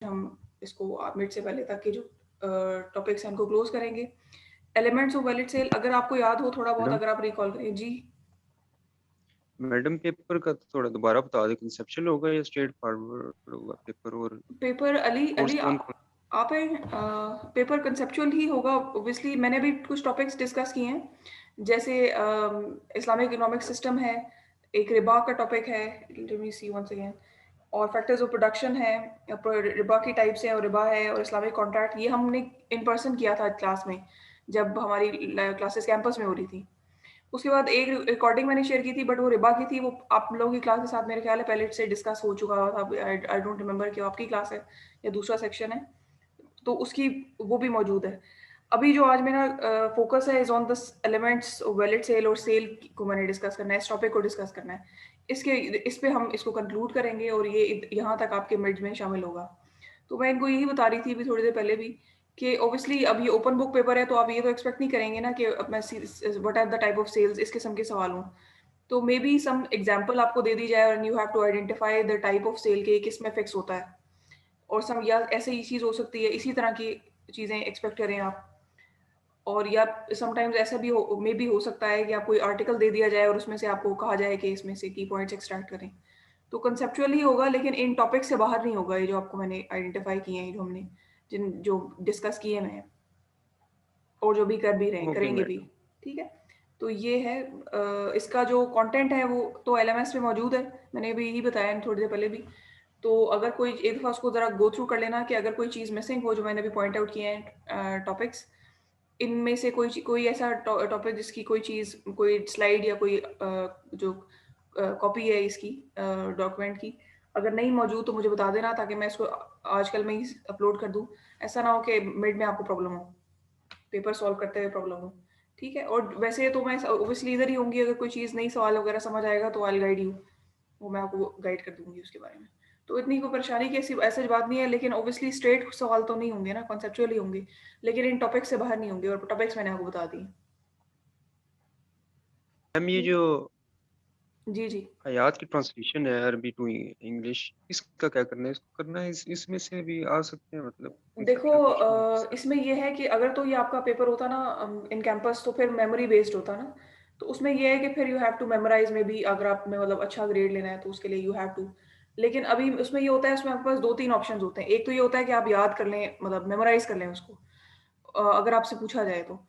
हम इसको मिड से पहले तक के जो टॉपिक्स हैं उनको क्लोज करेंगे। एलिमेंट्स ऑफ वैलिड सेल अगर आपको याद हो थोड़ा बहुत, मैडम अगर आप रिकॉल करें। जी मैडम पेपर का तो थोड़ा दोबारा बता दें, कंसेप्चुअल होगा या स्ट्रेट फॉरवर्ड होगा पेपर, और पेपर अली कोर्स अली कौन कौन? आप पेपर कंसेप्चुअल ही होगा ऑब्वियसली। मैंने भी कुछ टॉपिक्स डिस्कस किए हैं, जैसे इस्लामिक इकोनॉमिक सिस्टम है, एक रिबा का टॉपिक है, let me see once again, और फैक्टर्स ऑफ प्रोडक्शन है, रिबा की टाइप्स हैं और रिबा है, और इस्लामिक कॉन्ट्रैक्ट। ये हमने इन पर्सन किया था क्लास में, जब हमारी क्लासेस कैंपस में हो रही थी। उसके बाद एक रिकॉर्डिंग मैंने शेयर की थी, बट वो रिबा की थी, वो आप लोगों की क्लास के साथ मेरे ख्याल है पहले से डिस्कस हो चुका था। आई डोंट रिमेंबर कि आपकी क्लास है या दूसरा सेक्शन है, तो उसकी वो भी मौजूद है। अभी जो आज मेरा फोकस है is on the elements valid sale, और सेल को मैंने डिस्कस करना है, इस टॉपिक को डिस्कस करना है। इसके इस पे हम इसको कंक्लूड करेंगे, और ये यहाँ तक आपके मिड में शामिल होगा। तो मैं इनको यही बता रही थी अभी थोड़ी देर पहले भी, कि ऑब्वियसली अब ये ओपन बुक पेपर है, तो आप ये तो एक्सपेक्ट नहीं करेंगे ना कि अब मैं what are the type of sales, इस किस्म के सवाल हों। तो मे बी सम एग्जाम्पल आपको दे दी जाए, और you have to identify the type of sale के किस में फिक्स होता है, और सम या ऐसे ही चीज़ हो सकती है, इसी तरह की चीज़ें एक्सपेक्ट करें आप। और या समटाइम्स ऐसा भी हो, मे बी हो सकता है कि आप कोई आर्टिकल दे दिया जाए और उसमें से आपको कहा जाए कि इसमें से की पॉइंट्स एक्सट्रैक्ट करें। तो कंसेप्चुअल ही होगा, लेकिन इन टॉपिक से बाहर नहीं होगा, ये जो आपको मैंने आइडेंटिफाई किए हैं, जो हमने जो डिस्कस किए हैं, और जो भी कर भी रहे हैं, ओके करेंगे भी। मैडम। ठीक है? तो ये है इसका जो कंटेंट है वो तो एलएमएस में मौजूद है, मैंने भी यही बताया थोड़ी देर पहले भी। तो अगर कोई एक दफ़ा उसको ज़रा गो थ्रू कर लेना, कि अगर कोई चीज़ मिसिंग हो, जो मैंने भी पॉइंट आउट किए हैं टॉपिक्स, इनमें से कोई ऐसा टॉपिक जिसकी कोई चीज़, कोई स्लाइड या कोई जो कॉपी है इसकी डॉक्यूमेंट की, अगर नहीं मौजूद तो मुझे बता देना, ताकि मैं इसको आजकल में ही अपलोड कर दूँ। ऐसा ना हो कि मिड में आपको प्रॉब्लम हो, पेपर सॉल्व करते हुए प्रॉब्लम हो। ठीक है? और वैसे तो मैं ऑब्वियसली इधर ही होंगी, अगर कोई चीज़ नहीं सवाल वगैरह समझ आएगा तो आई विल गाइड यू, वो मैं आपको गाइड कर दूँगी उसके बारे में। तो इतनी कोई परेशानी की ऐसी बात नहीं है, लेकिन ऑब्वियसली स्ट्रेट सवाल तो नहीं होंगे ना, कॉन्सेप्चुअल ही होंगे, लेकिन इन टॉपिक्स से बाहर नहीं होंगे, और टॉपिक्स मैंने आपको बता दिए। मैम ये ठीक जो है? जी, जी। आयात की ट्रांसलेशन है अरबी टू इंग्लिश, इसका क्या करना है? इसको करना है, इसमें से भी आ सकते हैं, मतलब देखो कंसेप्चुअल क्वेश्चन है इस तरह? इसमें ये है कि अगर तो ये आपका पेपर होता ना इन कैंपस, तो फिर मेमोरी बेस्ड होता ना। तो उसमें ये है कि फिर यू हैव टू मेमोराइज में भी, अगर आपने मतलब अच्छा ग्रेड लेना है तो उसके लिए यू हैव टू। लेकिन अभी उसमें ये होता है, उसमें आपके पास 2-3 ऑप्शंस होते हैं। एक तो ये होता है कि आप याद कर लें, मतलब मेमोराइज कर लें उसको, अगर आपसे पूछा जाए तो।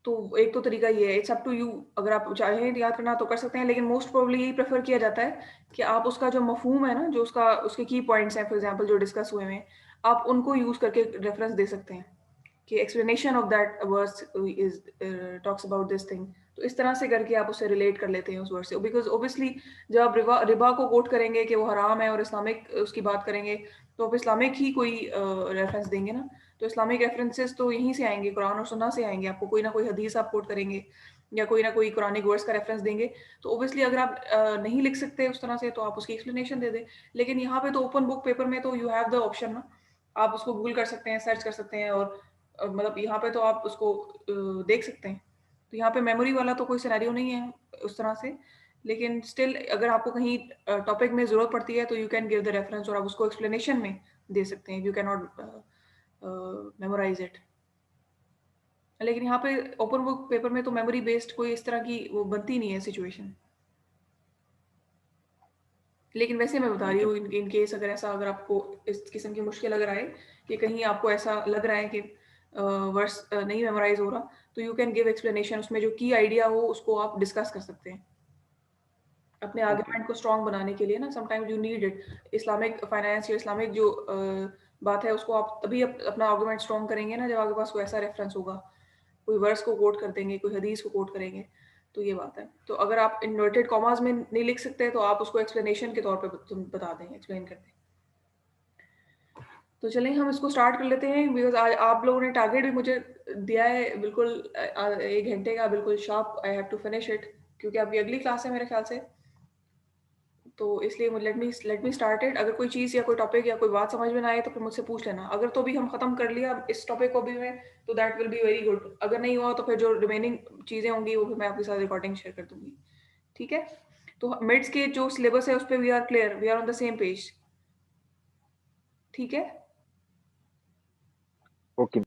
तो एक तो तरीका ये है, इट्स अप टू यू। अगर आप चाहें तो याद करना तो कर सकते हैं, लेकिन मोस्ट प्रोबेबली यही प्रेफ़र किया जाता है कि आप उसका जो मफ़हूम है ना, जो उसका उसके की पॉइंट्स हैं, फॉर एग्ज़ाम्पल जो डिस्कस हुए हैं, आप उनको यूज़ करके रेफ़रेंस दे सकते हैं, कि explanation of that verse is talks about this thing. तो इस तरह से करके आप उससे रिलेट कर लेते हैं उस वर्ड से। बिकॉज़ ऑब्वियसली जब आप रिबा रिबा को कोट करेंगे कि वो हराम है, और इस्लामिक उसकी बात करेंगे, तो आप इस्लामिक ही कोई रेफ़रेंस देंगे ना। तो इस्लामिक रेफरेंसेस तो यहीं से आएँगे, कुरान और सुन्नह से आएँगे। आपको कोई ना कोई हदीस आप कोट करेंगे, या कोई ना कोई कुरानिक वर्स का रेफरेंस देंगे। तो ऑब्वियसली अगर आप नहीं लिख सकते उस तरह से, तो आप उसकी एक्सप्लेनेशन दे दें। लेकिन यहाँ पे तो ओपन बुक पेपर में तो यू हैव द ऑप्शन ना, आप उसको गूगल कर सकते हैं, सर्च कर सकते हैं, और मतलब यहाँ पे तो आप उसको देख सकते हैं। तो यहाँ पे मेमोरी वाला तो कोई सिनेरियो नहीं है उस तरह से। लेकिन स्टिल अगर आपको कहीं टॉपिक में ज़रूरत पड़ती है, तो you can give the reference, और आप उसको एक्सप्लेनेशन में दे सकते हैं। You can not memorise it. लेकिन यहाँ पे ओपन बुक पेपर में तो मेमोरी बेस्ड कोई इस तरह की वो बनती नहीं है सिचुएशन। लेकिन वैसे मैं बता रही ठीक है। हूँ, इन केस अगर ऐसा, अगर आपको इस किस्म की मुश्किल अगर आए, कि कहीं आपको ऐसा लग रहा है कि वर्ड्स नहीं मेमोराइज़ हो रहा, तो यू कैन गिव एक्सप्लेनेशन, उसमें जो की आइडिया हो उसको आप डिस्कस कर सकते हैं। अपने ओके। आर्गुमेंट को स्ट्रॉन्ग बनाने के लिए ना, sometimes you need it. Islamic finance या इस्लामिक जो बात है, उसको आप तभी अपना आर्गुमेंट स्ट्रॉन्ग करेंगे ना, जब आपके पास कोई ऐसा रेफरेंस होगा, कोई वर्स को कोट कर देंगे, कोई हदीस को कोट करेंगे। तो ये बात है। तो अगर आप इन्वर्टेड कॉमास में नहीं लिख सकते, तो आप उसको एक्सप्लेनेशन के तौर पे बता दें, एक्सप्लेन कर दें। तो चलें हम इसको स्टार्ट कर लेते हैं, बिकॉज़ आज आप लोगों ने टारगेट भी मुझे दिया है बिल्कुल 1 घंटे का, बिल्कुल sharp I have to finish it, क्योंकि आपकी अगली क्लास है मेरे ख्याल से। तो इसलिए लेट मी स्टार्ट इट। अगर कोई चीज़ या कोई टॉपिक या कोई बात समझ में ना आए, तो फिर मुझसे पूछ लेना। अगर तो भी हम खत्म कर लिया इस टॉपिक को भी में, तो that will be very good. अगर नहीं हुआ, तो फिर जो रिमेनिंग चीज़ें होंगी वो फिर मैं आपके साथ रिकॉर्डिंग शेयर कर दूँगी। ठीक है? तो मिड्स के जो सिलेबस है उस पे we are clear, we are on the same page. ठीक है? ओके।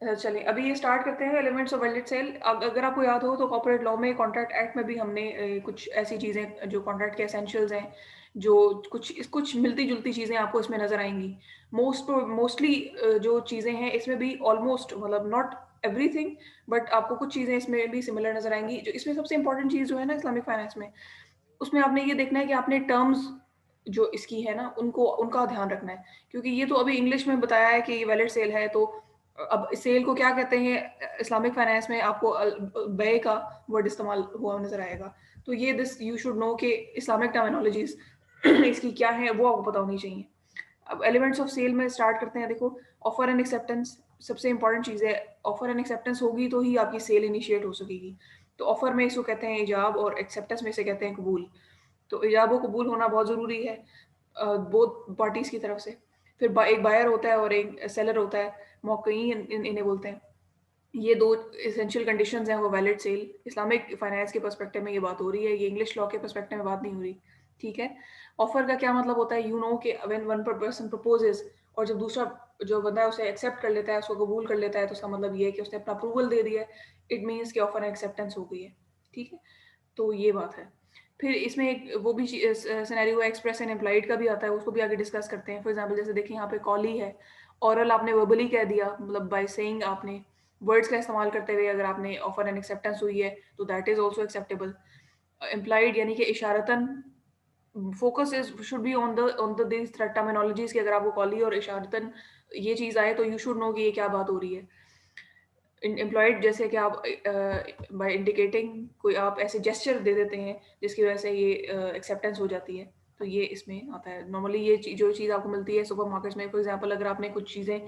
चलिए अभी ये स्टार्ट करते हैं एलिमेंट्स ऑफ वैलिड सेल। अगर आपको याद हो तो कॉर्पोरेट लॉ में कॉन्ट्रैक्ट एक्ट में भी हमने कुछ ऐसी चीज़ें जो कॉन्ट्रैक्ट के एसेंशियल्स हैं, जो कुछ मिलती-जुलती चीज़ें आपको इसमें नज़र आएँगी। मोस्टली जो चीज़ें हैं इसमें भी ऑलमोस्ट मतलब नॉट एवरीथिंग, बट आपको कुछ चीज़ें इसमें भी सिमिलर नज़र आएँगी। जो इसमें सबसे इम्पोर्टेंट चीज़ जो है ना इस्लामिक फाइनेंस में, उसमें आपने ये देखना है कि आपने टर्म्स जो इसकी है ना उनका ध्यान रखना है। क्योंकि ये तो अभी इंग्लिश में बताया है कि ये वैलिड सेल है, तो अब सेल को क्या कहते हैं इस्लामिक फाइनेंस में आपको बेय का वर्ड इस्तेमाल हुआ नज़र आएगा। तो ये दिस यू शुड नो कि इस्लामिक टर्मिनोलॉजीज़ इसकी क्या है वो आपको पता होनी चाहिए। अब एलिमेंट्स ऑफ सेल में स्टार्ट करते हैं। देखो, ऑफर एंड एक्सेप्टेंस सबसे इम्पोर्टेंट चीज़ है। ऑफर एंड एक्सेप्टेंस होगी तो ही आपकी सेल इनिशिएट हो सकेगी। तो ऑफर में इसको कहते हैं इजाब और एक्सेप्टेंस में इसे कहते हैं कबूल। तो इजाब और कबूल होना बहुत ज़रूरी है बोथ पार्टीज़ की तरफ से। फिर एक बायर होता है और एक सेलर होता है, मौक़िईन इन्हें बोलते हैं। ये 2 एसेंशियल कंडीशंस हैं वो वैलिड सेल। इस्लामिक फाइनेंस के पर्सपेक्टिव में ये बात हो रही है, ये इंग्लिश लॉ के पर्सपेक्टिव में बात नहीं हो रही, ठीक है? ऑफ़र का क्या मतलब होता है, यू नो कि व्हेन वन पर्सन प्रपोजेस और जब दूसरा जो बंदा है उसे एक्सेप्ट कर लेता है, उसको कबूल कर लेता है, तो उसका मतलब ये है कि उसने अपना अप्रूवल दे दिया है। इट मीन्स कि ऑफ़र एंड एक्सेप्टेंस हो गई है, ठीक है? तो ये बात है। फिर इसमें एक वो भी सिनेरियो एक्सप्रेस एंड इम्प्लाइड का भी आता है, उसको भी आगे डिस्कस करते हैं। फॉर एग्ज़ाम्पल जैसे देखिए यहाँ पे कॉली है, ओरल आपने वर्बली कह दिया, मतलब बाय सेइंग आपने वर्ड्स का इस्तेमाल करते हुए अगर आपने ऑफर एंड एक्सेप्टेंस हुई है, तो that is also acceptable. Implied यानी कि इशारतन focus is should be on the these terminologies कि अगर आपको कॉली और इशारतन ये चीज़ आए तो यू शुड नो कि ये क्या बात हो रही है। एम्प्लॉयड जैसे कि आप बाय इंडिकेटिंग कोई आप ऐसे जेस्चर दे देते हैं जिसकी वजह से ये एक्सेप्टेंस हो जाती है, तो ये इसमें आता है। नॉर्मली ये जो चीज़ आपको मिलती है सुपरमार्केट्स में, फॉर एग्जांपल अगर आपने कुछ चीज़ें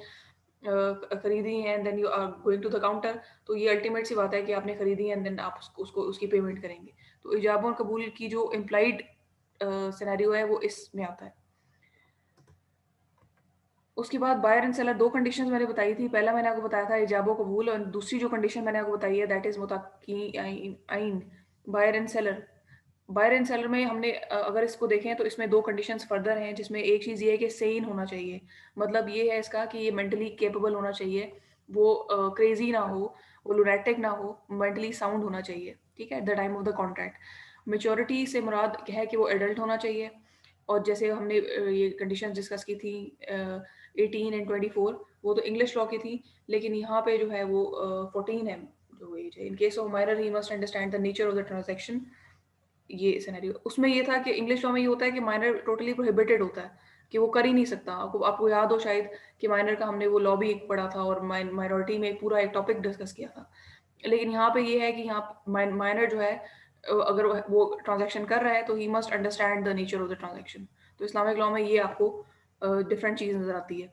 खरीदी हैं and then you are going to the counter, तो ये अल्टीमेट सी बात है कि आपने खरीदी है एंड देन आप उसको उसकी पेमेंट करेंगे। तो इजाब और कबूल की जो इम्प्लाइड सिनेरियो है वो इसमें आता है। उसके बाद बायर एंड सेलर 2 कंडीशंस मैंने बताई थी। पहला मैंने आपको बताया था इजाब व कबूल, और दूसरी जो कंडीशन मैंने आपको बताई है दैट इज़ मुत्तक़ीन buyer and seller. Buyer and seller में हमने अगर इसको देखें तो इसमें 2 कंडीशंस फर्दर हैं, जिसमें एक चीज़ ये है कि सेन होना चाहिए। मतलब ये है इसका कि ये मेंटली कैपेबल होना चाहिए, वो क्रेज़ी ना हो, वो लुनैटिक ना हो, मेंटली साउंड होना चाहिए, ठीक है? Eight the time of the contract. Maturity से मुराद है कि वो एडल्ट होना चाहिए, और जैसे हमने ये कंडीशंस डिस्कस की थी 18 एंड 24, वो तो इंग्लिश लॉ की थी, लेकिन यहाँ पे जो है वो 14 है जो एज है। In case of minor he must understand the nature of the transaction. ये सिनेरियो उसमें ये था कि इंग्लिश लॉ में ये होता है कि माइनर टोटली प्रोहिबिटेड होता है, कि वो कर ही नहीं सकता। आपको आपको याद हो शायद कि माइनर का हमने वो लॉ भी एक पढ़ा था और माइनॉरिटी में पूरा एक टॉपिक डिस्कस किया था। लेकिन यहाँ पे ये है कि यहाँ माइनर जो है अगर वो ट्रांज़ैक्शन कर रहा है तो he must understand the nature of the transaction. तो इस्लामिक लॉ में ये आपको डिफरेंट चीज़ नज़र आती है।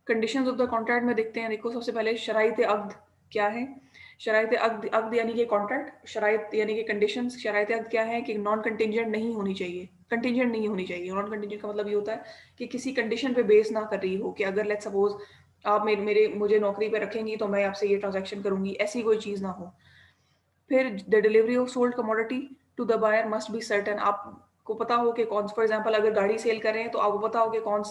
कंडीशंस ऑफ द कॉन्ट्रैक्ट में देखते हैं। देखो, सबसे पहले शराइत अक़्द क्या है? शराइत अक़्द अक़्द यानी कि कॉन्ट्रैक्ट, शराइत यानी कि कंडीशंस। शराइत अक़्द क्या है कि नॉन कंटिंजेंट नहीं होनी चाहिए, कंटिंजेंट नहीं होनी चाहिए। नॉन कंटिंजेंट का मतलब ये होता है कि किसी कंडीशन पे बेस ना कर रही हो, कि अगर लेट्स सपोज़ आप मेरे मुझे नौकरी पे रखेंगी तो मैं आपसे ये ट्रांज़ैक्शन करूँगी, ऐसी कोई चीज़ ना हो। फिर the delivery of sold commodity to the buyer must be certain. आपको पता हो कि कौन, फॉर एग्जांपल अगर गाड़ी सेल कर रहे हैं तो आपको पता हो कि कौन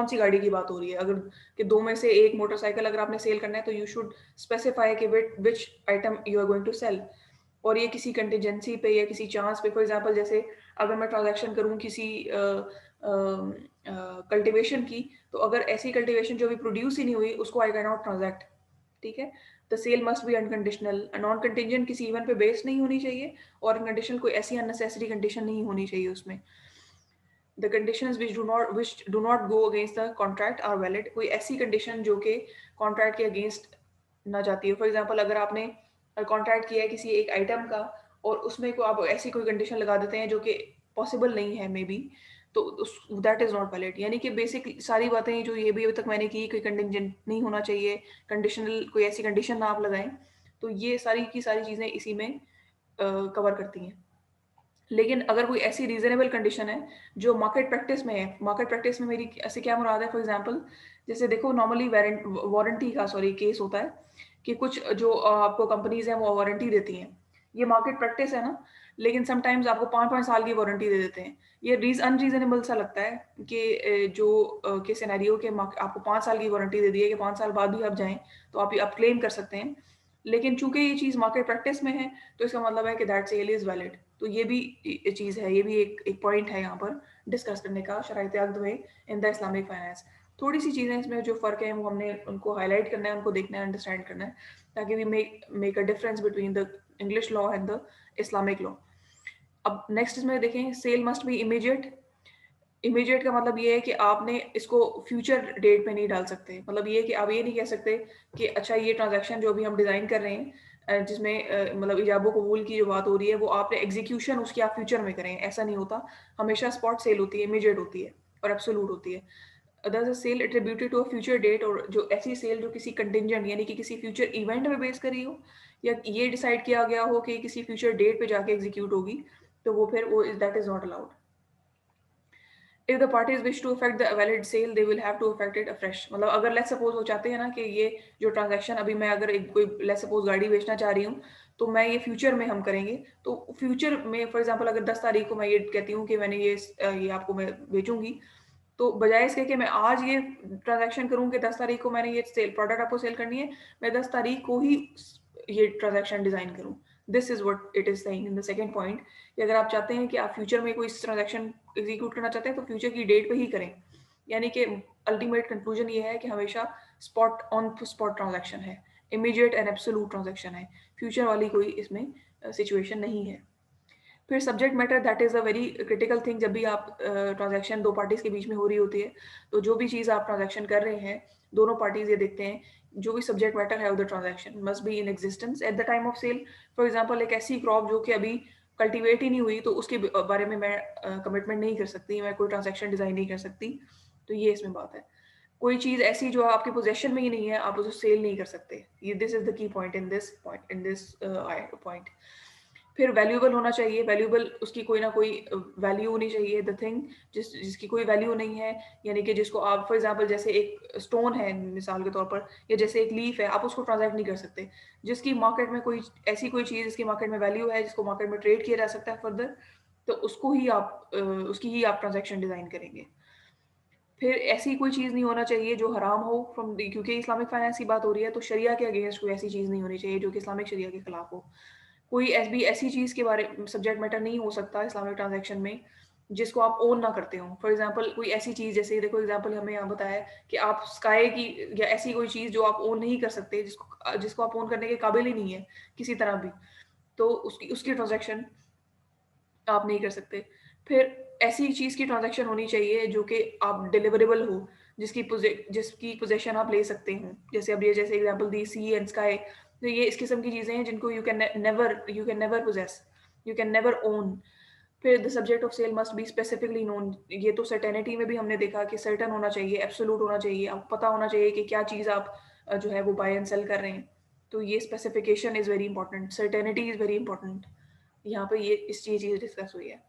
सी गाड़ी की बात हो रही है। अगर कि 2 में से एक मोटरसाइकिल अगर आपने सेल करना है तो यू शुड स्पेसिफाई कि which item you are going to sell. और ये किसी कंटीजेंसी पे या किसी चांस पे, फॉर एग्जांपल जैसे अगर मैं ट्रांज़ैक्शन करूँ किसी कल्टीवेशन की, तो अगर ऐसी कल्टीवेशन जो अभी प्रोड्यूस ही नहीं हुई उसको आई कैन नॉट ट्रांज़ैक्ट, ठीक है? The sale must be unconditional, non contingent किसी इवेंट पे बेस्ड नहीं होनी चाहिए, और अनकंडीशनल कोई ऐसी अननेसेसरी कंडीशन नहीं होनी चाहिए उसमें। The conditions which do not go against the contract are valid. कोई ऐसी कंडीशन जो कि कॉन्ट्रैक्ट के अगेंस्ट ना जाती हो। फॉर एग्जांपल अगर आपने कॉन्ट्रैक्ट किया है किसी एक आइटम का और उसमें को आप ऐसी कोई कंडीशन लगा देते हैं जो कि पॉसिबल नहीं है मे बी, तो दैट इज़ नॉट वैलिड। यानी कि बेसिक सारी बातें जो ये भी अभी तक मैंने की, कोई कंटिंजेंट नहीं होना चाहिए, कंडीशनल कोई ऐसी कंडीशन ना आप लगाएँ, तो ये सारी की सारी चीज़ें इसी में कवर करती हैं। लेकिन अगर कोई ऐसी रीज़नेबल कंडीशन है जो मार्केट प्रैक्टिस में है, मार्केट प्रैक्टिस में मेरी ऐसे क्या मुराद है, फॉर एग्जांपल जैसे देखो नॉर्मली वारंटी का केस होता है कि कुछ जो आपको कंपनीज़ हैं वो वारंटी देती हैं। ये मार्केट प्रैक्टिस है ना, लेकिन समटाइम्स आपको 5-5 साल की वारंटी दे देते हैं। ये अनरीज़नेबल सा लगता है कि के सिनेरियो के आपको 5 साल की वारंटी दे दी है कि 5 साल बाद भी आप जाएँ, तो आप क्लेम कर सकते हैं। लेकिन चूँकि ये चीज़ मार्केट प्रैक्टिस में है, तो इसका मतलब है कि दैट सेल इज़ वैलिड। तो ये भी चीज़ है, ये भी एक पॉइंट है यहाँ पर डिस्कस करने का शराइत अक़्द में इन द इस्लामिक फाइनेंस। थोड़ी-सी चीज़ें इसमें जो फ़र्क है वो हमने उनको हाइलाइट करना है, उनको देखना है, अंडरस्टैंड करना है, ताकि we make a difference between the English law and the Islamic law. अब नेक्स्ट इसमें देखें, sale must be immediate. Immediate का मतलब ये है कि आपने इसको फ्यूचर डेट पे नहीं डाल सकते। मतलब ये है कि आप ये नहीं कह सकते कि अच्छा ये ट्रांज़ैक्शन जो अभी हम डिज़ाइन कर रहे हैं जिसमें मतलब इजाब व कबूल की जो बात हो रही है वो आपने एग्ज़ीक्यूशन उसकी आप फ्यूचर में करें, ऐसा नहीं होता। हमेशा स्पॉट सेल होती है, इमीडिएट होती है और एब्सोल्यूट होती है। Other sale attributed to a future date, और जो ऐसी सेल जो किसी कंटिंजेंट यानी कि किसी फ्यूचर इवेंट में बेस करी हो या ये डिसाइड किया गया हो कि किसी फ्यूचर डेट पे जाके एग्जीक्यूट होगी, तो वो फिर वो that is not allowed. If the parties wish to affect the valid sale they will have to affect it afresh. मतलब अगर लेट्स सपोज वो चाहते हैं ना कि ये जो ट्रांजैक्शन अभी मैं अगर एक कोई लेट्स सपोज गाड़ी बेचना चाह रही हूँ, तो मैं ये फ्यूचर में हम करेंगे, तो फ्यूचर में फॉर एग्जांपल अगर 10 तारीख को मैं ये कहती हूँ कि मैंने ये आपको मैं बेचूंगी, तो बजाय इसके कि मैं आज ये ट्रांजैक्शन करूँ कि 10 तारीख को मैंने ये सेल प्रोडक्ट आपको सेल करनी है, मैं 10 तारीख को ही ये ट्रांजैक्शन डिज़ाइन करूँ। This is what it is saying in the second point, कि अगर आप चाहते हैं कि आप फ्यूचर में कोई ट्रांजैक्शन एग्जीक्यूट करना चाहते हैं, तो फ्यूचर की डेट पे ही करें। यानी कि अल्टीमेट कंक्लूजन ये है कि हमेशा स्पॉट ऑन स्पॉट ट्रांजैक्शन है, इमीडिएट एंड एब्सोल्यूट ट्रांजैक्शन है, फ्यूचर वाली कोई इसमें सिचुएशन नहीं है। फिर subject matter, that is a very critical thing. जब भी आप ट्रांजैक्शन दो पार्टीज़ के बीच में हो रही होती है, तो जो भी चीज़ आप ट्रांजैक्शन कर रहे हैं, दोनों पार्टीज़ ये देखते हैं जो भी सब्जेक्ट मैटर है of the transaction must be in existence at the time of sale. For example एक ऐसी क्रॉप जो कि अभी कल्टीवेट ही नहीं हुई, तो उसके बारे में मैं कमिटमेंट नहीं कर सकती, मैं कोई ट्रांजैक्शन डिज़ाइन नहीं कर सकती। तो ये इसमें बात है। कोई चीज़ ऐसी जो आपके पोजेशन में ही नहीं है, आप उसे सेल नहीं कर सकते। ये this is the key point in this point. फिर वैल्यूएबल होना चाहिए, वैल्यूएबल उसकी कोई ना कोई वैल्यू होनी चाहिए। द थिंग जिसकी कोई वैल्यू नहीं है, यानी कि जिसको आप फॉर एग्जांपल जैसे एक स्टोन है मिसाल के तौर पर, या जैसे एक लीफ है, आप उसको ट्रांजैक्ट नहीं कर सकते। जिसकी मार्केट में कोई ऐसी कोई चीज़ जिसकी मार्केट में वैल्यू है, जिसको मार्केट में ट्रेड किया जा सकता है फर्दर, तो उसको ही आप उसकी ही आप ट्रांजैक्शन डिज़ाइन करेंगे। फिर ऐसी कोई चीज़ नहीं होना चाहिए जो हराम हो फ्रॉम क्योंकि इस्लामिक फाइनेंस की बात हो रही है, तो शरिया के अगेंस्ट कोई ऐसी चीज़ नहीं होनी चाहिए जो कि इस्लामिक शरिया के खिलाफ हो। कोई ऐसी चीज़ के बारे सब्जेक्ट मैटर नहीं हो सकता इस्लामिक ट्रांजैक्शन में जिसको आप ओन ना करते हो। फॉर एग्जांपल कोई ऐसी चीज़, जैसे देखो एग्जांपल हमें यहाँ बताया है कि आप स्काई की या ऐसी कोई चीज़ जो आप ओन नहीं कर सकते, जिसको जिसको आप ओन करने के काबिल ही नहीं है किसी तरह भी, तो उसकी उसकी ट्रांजैक्शन आप नहीं कर सकते। फिर ऐसी चीज़ की ट्रांज़ैक्शन होनी चाहिए जो कि आप डिलिवरेबल हो, जिसकी पोज़ेशन आप ले सकते हो। जैसे अब ये जैसे एग्ज़ाम्पल दी सी एंड स्काई, तो ये इस किस्म की चीज़ें हैं जिनको you can never possess, you can never own. फिर the subject of sale must be specifically known. ये तो सर्टेनिटी में भी हमने देखा कि सर्टेन होना चाहिए, एब्सोल्यूट होना चाहिए, आपको पता होना चाहिए कि क्या चीज़ आप जो है वो बाय एंड सेल कर रहे हैं। तो ये specification is very important, certainty is very important. यहाँ पे ये चीज़ डिस्कस हुई है।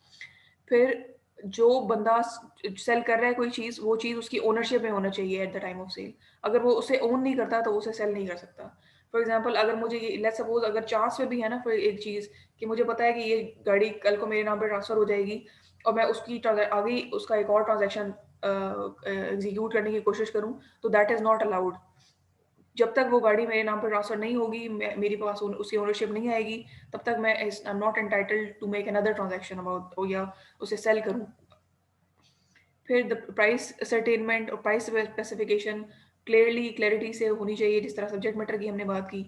फिर जो बंदा सेल कर रहा है कोई चीज़, वो चीज़ उसकी ओनरशिप में होना चाहिए at the time of sale. अगर वो उसे ओन नहीं करता, तो वो उसे सेल नहीं कर सकता। फॉर एग्जांपल अगर मुझे ये लेट्स सपोज अगर चांस में भी है ना फिर एक चीज़ कि मुझे पता है कि ये गाड़ी कल को मेरे नाम पे ट्रांसफ़र हो जाएगी, और मैं उसकी आगे उसका एक और ट्रांज़ैक्शन एग्ज़ीक्यूट करने की कोशिश करूँ, तो दैट इज़ नॉट अलाउड। जब तक वो गाड़ी मेरे नाम पर ट्रांसफ़र नहीं होगी, मेरे पास उसकी ओनरशिप नहीं आएगी, तब तक मैं I am not entitled to make another transaction about या उसे सेल करूँ। फिर द प्राइस असर्टेनमेंट और प्राइस स्पेसिफिकेशन क्लियरिटी से होनी चाहिए, जिस तरह सब्जेक्ट मैटर की हमने बात की।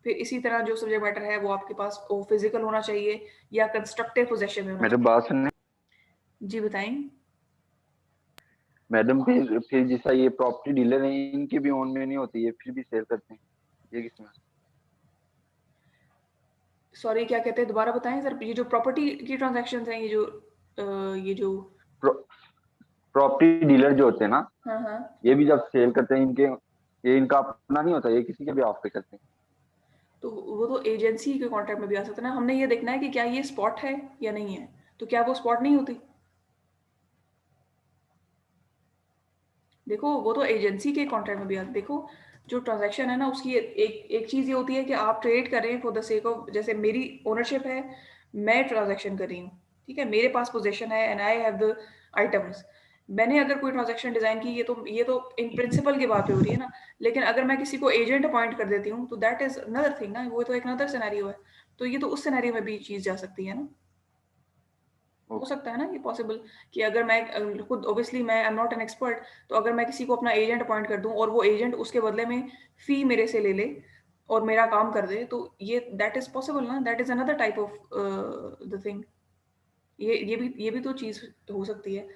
फिर इसी तरह जो सब्जेक्ट मैटर है वो आपके पास वो फिजिकल होना चाहिए या कंस्ट्रक्टिव पोजेशन में होना मैडम चाहिए। बात सुनने। जी बताएं। मैडम फिर जैसा ये प्रॉपर्टी डीलर है, इनकी भी ओन में नहीं होती है, फिर भी सेल करते हैं, ये किसमें? सॉरी क्या कहते हैं, दोबारा बताएं सर। ये जो प्रॉपर्टी की ट्रांजैक्शंस हैं, ये जो प्रॉपर्टी डीलर जो होते हैं ना, हाँ हाँ, ये भी जब सेल करते हैं, ये इनका अपना नहीं होता, ये किसी के भी ऑफ पे करते हैं। तो वो तो एजेंसी के कॉन्ट्रैक्ट में भी आ सकता है ना। हमने ये देखना है कि क्या ये स्पॉट है या नहीं है। तो क्या वो स्पॉट नहीं होती? देखो वो तो एजेंसी के कॉन्ट्रैक्ट में भी आता। देखो जो ट्रांजैक्शन है ना, उसकी एक एक चीज़ ये होती है कि आप ट्रेड कर रहे हैं फॉर द सेक ऑफ, जैसे मेरी ओनरशिप है, मैं ट्रांजैक्शन कर रही हूँ, ठीक है, मेरे पास पोजीशन है and I have the items. मैंने अगर कोई ट्रांजैक्शन डिजाइन की, ये तो इन प्रिंसिपल की बात पे हो रही है ना। लेकिन अगर मैं किसी को एजेंट अपॉइंट कर देती हूँ तो दैट इज अनदर थिंग ना, वो तो एक अनदर सिनेरियो है। तो ये तो उस सिनेरियो में भी चीज जा सकती है ना, हो सकता है ना ये पॉसिबल कि अगर मैं खुद ऑब्वियसली मैं I am not an expert, तो अगर मैं किसी को अपना एजेंट अपॉइंट कर दूं और वो एजेंट उसके बदले में फी मेरे से ले ले और मेरा काम कर दे, तो ये दैट इज पॉसिबल ना, that is another type of the thing. ये भी तो चीज हो सकती है।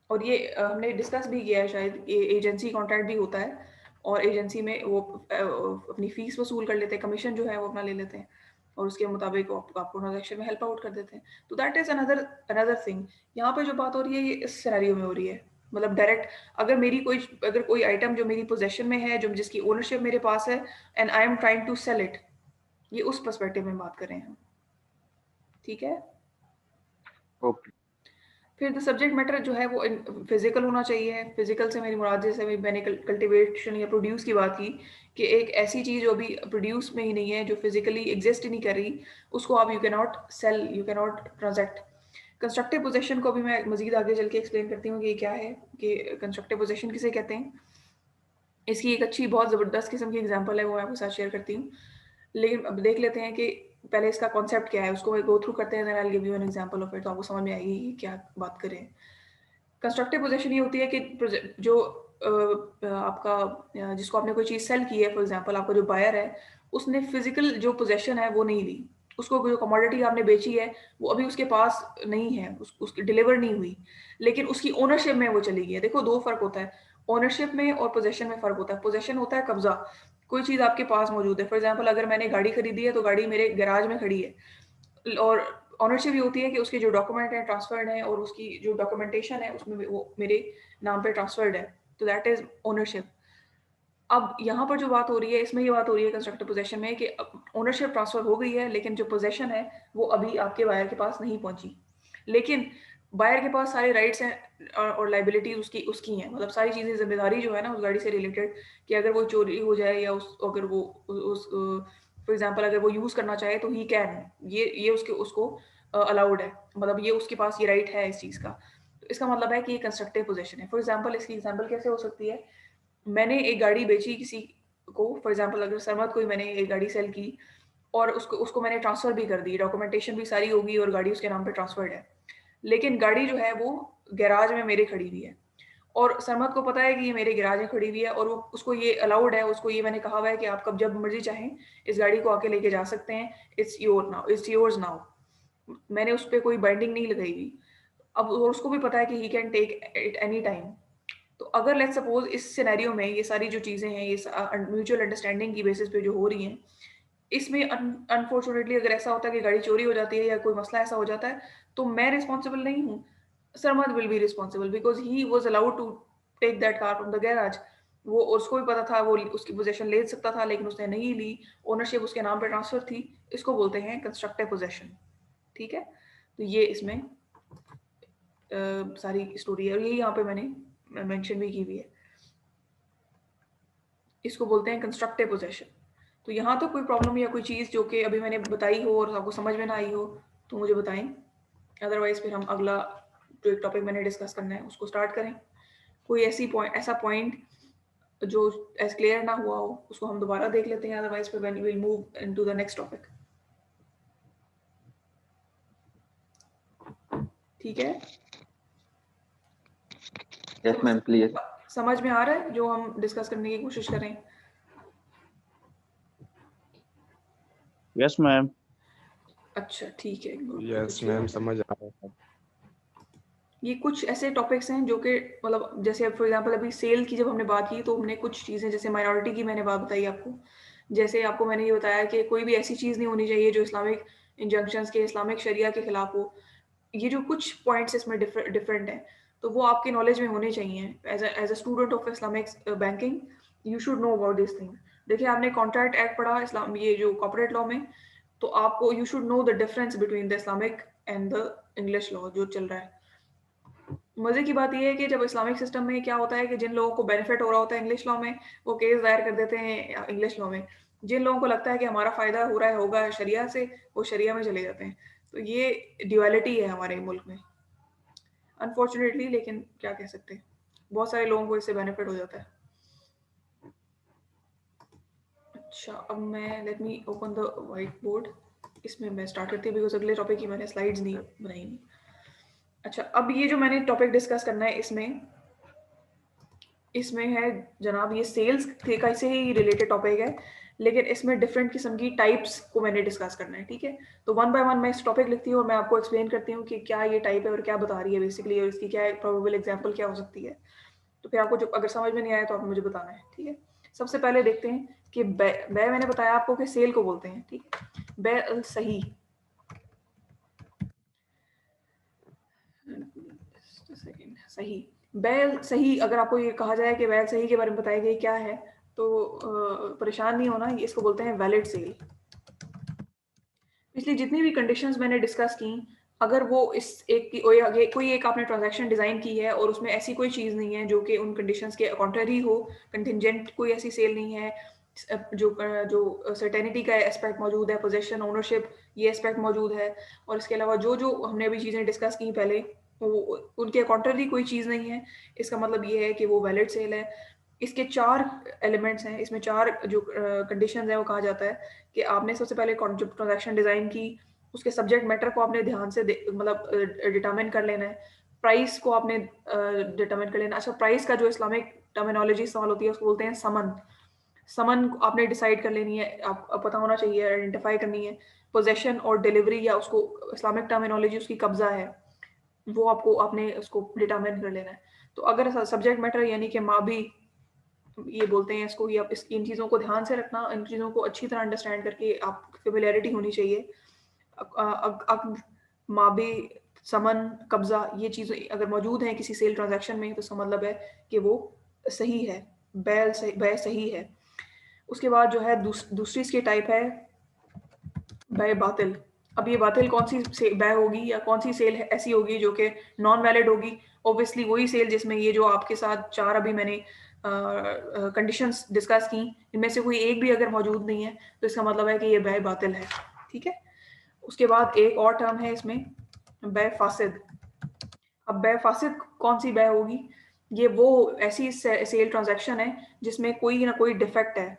और ये हमने डिस्कस भी किया है शायद, ये एजेंसी कॉन्ट्रैक्ट भी होता है और एजेंसी में वो अपनी फीस वसूल कर लेते हैं, कमीशन जो है वो अपना ले लेते हैं और उसके मुताबिक वो आपको ट्रांजेक्शन में हेल्प आउट कर देते हैं। तो that is another another thing. यहाँ पे जो बात हो रही है ये इस सिनेरियो में हो रही है, मतलब डायरेक्ट अगर कोई आइटम जो मेरी पोजेशन में है, जो जिसकी ओनरशिप मेरे पास है and I am trying to sell it, ये उस पर्सपेक्टिव में बात कर रहे हैं हम, ठीक है। ओके। फिर द सब्जेक्ट मैटर जो है वो फिजिकल होना चाहिए। फिजिकल से मेरी मुराद, जैसे मैंने कल्टीवेशन या प्रोड्यूस की बात की, कि एक ऐसी चीज़ जो अभी प्रोड्यूस में ही नहीं है, जो फिजिकली एग्जिस्ट ही नहीं कर रही, उसको आप you can not sell, you can not transact. Constructive possession को भी मैं मजीद आगे चल के एक्सप्लेन करती हूँ कि ये क्या है, कि कंस्ट्रक्टिव पोजेशन किसे कहते हैं। इसकी एक अच्छी बहुत ज़बरदस्त किस्म की एग्जांपल है, वो मैं आपके साथ शेयर करती हूँ। लेकिन अब देख लेते हैं कि पहले इसका कॉन्सेप्ट क्या है, उसको गो थ्रू करते हैं, then I will give you an example of it, तो आपको समझ में आएगी कि क्या बात करें। कंस्ट्रक्टिव पोजेशन ये होती है कि जो आपका जिसको आपने कोई चीज़ सेल की है, फॉर एग्जांपल आपका जो बायर है, उसने फिजिकल जो पोजेशन है वो नहीं ली, उसको जो कमोडिटी आपने बेची है वो अभी उसके पास नहीं है, उसकी डिलीवर नहीं हुई, लेकिन उसकी ओनरशिप में वो चली गई है। देखो दो फर्क होता है, ओनरशिप में और पोजेशन में फ़र्क होता है। पोजेशन होता है कब्जा, कोई चीज़ आपके पास मौजूद है। फॉर एग्जाम्पल अगर मैंने गाड़ी खरीदी है तो गाड़ी मेरे गैराज में खड़ी है, और ऑनरशिप ये होती है कि उसके जो डॉक्यूमेंट है ट्रांसफर्ड है और उसकी जो डॉक्यूमेंटेशन है उसमें वो मेरे नाम पे ट्रांसफर्ड है, तो दैट इज ओनरशिप। अब यहाँ पर जो बात हो रही है, इसमें ये बात हो रही है कंस्ट्रक्टिव पोजेशन में, कि ओनरशिप ट्रांसफर हो गई है लेकिन जो पोजेशन है वो अभी आपके बायर के पास नहीं पहुंची। लेकिन बायर के पास सारे राइट्स हैं और लाइबिलिटी उसकी उसकी हैं, मतलब सारी चीज़ें, जिम्मेदारी जो है ना उस गाड़ी से रिलेटेड, कि अगर वो चोरी हो जाए या अगर वो उस फॉर एग्जांपल अगर वो यूज़ करना चाहे तो ही कैन, ये उसको अलाउड है, मतलब ये उसके पास ये राइट है इस चीज़ का। तो इसका मतलब है कि ये कंस्ट्रक्टिव पोजेशन है। फॉर एग्जांपल इसकी एग्जांपल कैसे हो सकती है, मैंने एक गाड़ी बेची किसी को, फॉर एग्जांपल अगर सरमद को ही मैंने एक गाड़ी सेल की और उसको उसको मैंने ट्रांसफ़र भी कर दी, डॉक्यूमेंटेशन भी सारी होगी और गाड़ी उसके नाम पे ट्रांसफर्ड है, लेकिन गाड़ी जो है वो गैराज में मेरे खड़ी हुई है और सरमद को पता है कि ये मेरे गैराज में खड़ी हुई है, और वो उसको ये अलाउड है, उसको ये मैंने कहा हुआ है कि आप कब जब मर्जी चाहें इस गाड़ी को आके लेके जा सकते हैं, इट्स योर्स नाउ। मैंने उस पर कोई बाइंडिंग नहीं लगाई हुई। अब उसको भी पता है कि he can take it any time. तो अगर लेट्स सपोज इस सिनेरियो में ये सारी जो चीज़ें हैं, ये म्यूचुअल अंडरस्टैंडिंग की बेसिस पे जो हो रही हैं, इसमें अनफॉर्चुनेटली अगर ऐसा होता है कि गाड़ी चोरी हो जाती है या कोई मसला ऐसा हो जाता है, तो मैं रिस्पॉन्सिबल नहीं हूँ, Sarmad will be responsible because he was allowed to take that car from the garage. वो उसको भी पता था, वो उसकी पोजेशन ले सकता था लेकिन उसने नहीं ली, ओनरशिप उसके नाम पे ट्रांसफर थी। इसको बोलते हैं कंस्ट्रक्टिव पोजेशन, ठीक है। तो ये इसमें सारी स्टोरी है और यही यहाँ पे मैंने मेंशन भी की हुई है, इसको बोलते हैं कंस्ट्रक्टिव पोजेशन। तो यहाँ तो कोई प्रॉब्लम या कोई चीज़ जो कि अभी मैंने बताई हो और आपको समझ में ना आई हो तो मुझे बताएं, अदरवाइज फिर हम अगला जो एक टॉपिक मैंने डिस्कस करना है उसको स्टार्ट करें। कोई ऐसा पॉइंट जो एज क्लियर ना हुआ हो उसको हम दोबारा देख लेते हैं, अदरवाइज फिर when we will move into the next topic, ठीक है। Yes ma'am, please. समझ में आ रहा है जो हम डिस्कस करने की कोशिश करें? Yes ma'am. अच्छा ठीक है, यस मैम, समझ आ रहा है। ये कुछ ऐसे टॉपिक्स हैं जो कि मतलब जैसे फॉर एग्जांपल अभी सेल की जब हमने बात की तो हमने कुछ चीज़ें, जैसे माइनॉरिटी की मैंने बात बताई आपको, जैसे आपको मैंने ये बताया कि कोई भी ऐसी चीज़ नहीं होनी चाहिए जो इस्लामिक इंजंक्शंस के, इस्लामिक शरिया के खिलाफ हो। ये जो कुछ पॉइंट्स इसमें डिफरेंट हैं, तो वो आपके नॉलेज में होने चाहिए। As a student of Islamic banking you should know about this thing. देखिए आपने कॉन्ट्रैक्ट एक्ट पढ़ा इस्लाम, ये जो कॉर्पोरेट लॉ में, तो आपको you should know the difference between the Islamic and the English law जो चल रहा है। मजे की बात यह है कि जब इस्लामिक सिस्टम में क्या होता है कि जिन लोगों को बेनिफिट हो रहा होता है इंग्लिश लॉ में, वो केस दायर कर देते हैं इंग्लिश लॉ में, जिन लोगों को लगता है कि हमारा फ़ायदा हो रहा है होगा शरिया से, वो शरिया में चले जाते हैं। तो ये ड्युअलिटी है हमारे मुल्क में अनफॉर्चुनेटली, लेकिन क्या कह सकते हैं, बहुत सारे लोगों को इससे बेनिफिट हो जाता है। अच्छा, अब मैं let me open the white board, इसमें मैं स्टार्ट करती हूँ बिकॉज अगले टॉपिक की मैंने स्लाइड्स नहीं बनाई नहीं। अच्छा, अब ये जो मैंने टॉपिक डिस्कस करना है इसमें है जनाब, ये सेल्स का से ही रिलेटेड टॉपिक है, लेकिन इसमें डिफरेंट किस्म की टाइप्स को मैंने डिस्कस करना है, ठीक है। तो वन बाय वन मैं इस टॉपिक लिखती हूँ और मैं आपको एक्सप्लेन करती हूँ कि क्या ये टाइप है और क्या बता रही है बेसिकली, और इसकी क्या प्रोबेबल एग्जांपल क्या हो सकती है। तो फिर आपको जो अगर समझ में नहीं आया तो आपको मुझे बताना है, ठीक है। सबसे पहले देखते हैं कि बै मैंने बताया आपको कि सेल को बोलते हैं, ठीक है। बै सही, सही, बैल सही, अगर आपको ये कहा जाए कि बैल सही के बारे में बताया गया क्या है, तो परेशान नहीं होना, इसको बोलते हैं वैलिड सेल। पिछली जितनी भी कंडीशंस मैंने डिस्कस की, अगर वो इस एक की कोई एक आपने ट्रांजैक्शन डिज़ाइन की है और उसमें ऐसी कोई चीज़ नहीं है जो कि उन कंडीशंस के कॉन्ट्ररी हो, कंटिजेंट कोई ऐसी सेल नहीं है, जो सर्टेनिटी का एस्पेक्ट मौजूद है, पोजेशन, ओनरशिप, ये एस्पेक्ट मौजूद है, और इसके अलावा जो हमने अभी चीज़ें डिस्कस की पहले, वो उनके कॉन्ट्ररी कोई चीज़ नहीं है, इसका मतलब ये है कि वो वैलिड सेल है। इसके 4 एलिमेंट्स हैं, इसमें 4 जो कंडीशंस हैं वो कहा जाता है कि आपने सबसे पहले जब ट्रांजैक्शन डिज़ाइन की, उसके सब्जेक्ट मैटर को आपने ध्यान से मतलब डिटरमिन कर लेना है। प्राइस को आपने डिटरमिन कर लेना। अच्छा, प्राइस का जो इस्लामिक टर्मिनोलॉजी इस्तेमाल होती है उसको बोलते हैं समन। समन आपने डिसाइड कर लेनी है, आप पता होना चाहिए, आइडेंटिफाई करनी है। पोजेशन और डिलीवरी, या उसको इस्लामिक टर्मिनोलॉजी उसकी कब्जा है, वो आपने उसको डिटरमिन कर लेना है। तो अगर सब्जेक्ट मैटर यानी कि माबी ये बोलते हैं इसको, ये आप इन चीज़ों को ध्यान से रखना, इन चीज़ों को अच्छी तरह अंडरस्टैंड करके आप फेमिलियरिटी होनी चाहिए। अक़्द, माबे, समन, कब्ज़ा, ये चीज़ें अगर मौजूद हैं किसी सेल ट्रांजैक्शन में, तो इसका मतलब है कि वो सही है, बै सही है। उसके बाद जो है दूसरी इसकी टाइप है बै बातिल। अब ये बातिल कौन सी बै होगी या कौन सी सेल ऐसी होगी जो कि नॉन वैलिड होगी? ऑब्वियसली वही सेल जिसमें ये जो आपके साथ 4 अभी मैंने कंडीशंस डिस्कस की, इनमें से कोई एक भी अगर मौजूद नहीं है, तो इसका मतलब है कि ये बै बातिल है, ठीक है। उसके बाद एक और टर्म है इसमें, बै फासिद। अब बै फासिद कौन सी बै होगी? ये वो ऐसी सेल ट्रांजैक्शन है जिसमें कोई ना कोई डिफेक्ट है।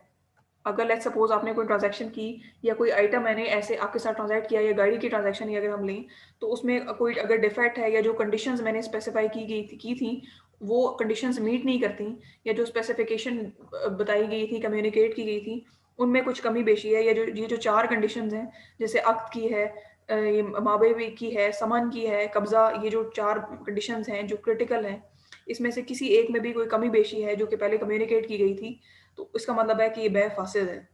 अगर लेट्स सपोज आपने कोई ट्रांजैक्शन की, या कोई आइटम मैंने ऐसे आपके साथ ट्रांजैक्ट किया, या गाड़ी की ट्रांजैक्शन ही अगर हम लें, तो उसमें कोई अगर डिफेक्ट है, या जो कंडीशंस मैंने स्पेसिफाई की थी वो कंडीशंस मीट नहीं करती, या जो स्पेसिफिकेशन बताई गई थी, कम्युनिकेट की गई थी, उनमें कुछ कमी पेशी है, या ये जो 4 कंडीशंस हैं, जैसे अक़्द की है, ये माबे की है, समन की है, कब्ज़ा, ये जो 4 कंडीशंस हैं जो क्रिटिकल हैं, इसमें से किसी एक में भी कोई कमी पेशी है जो कि पहले कम्युनिकेट की गई थी, तो इसका मतलब है कि ये बै फासिद है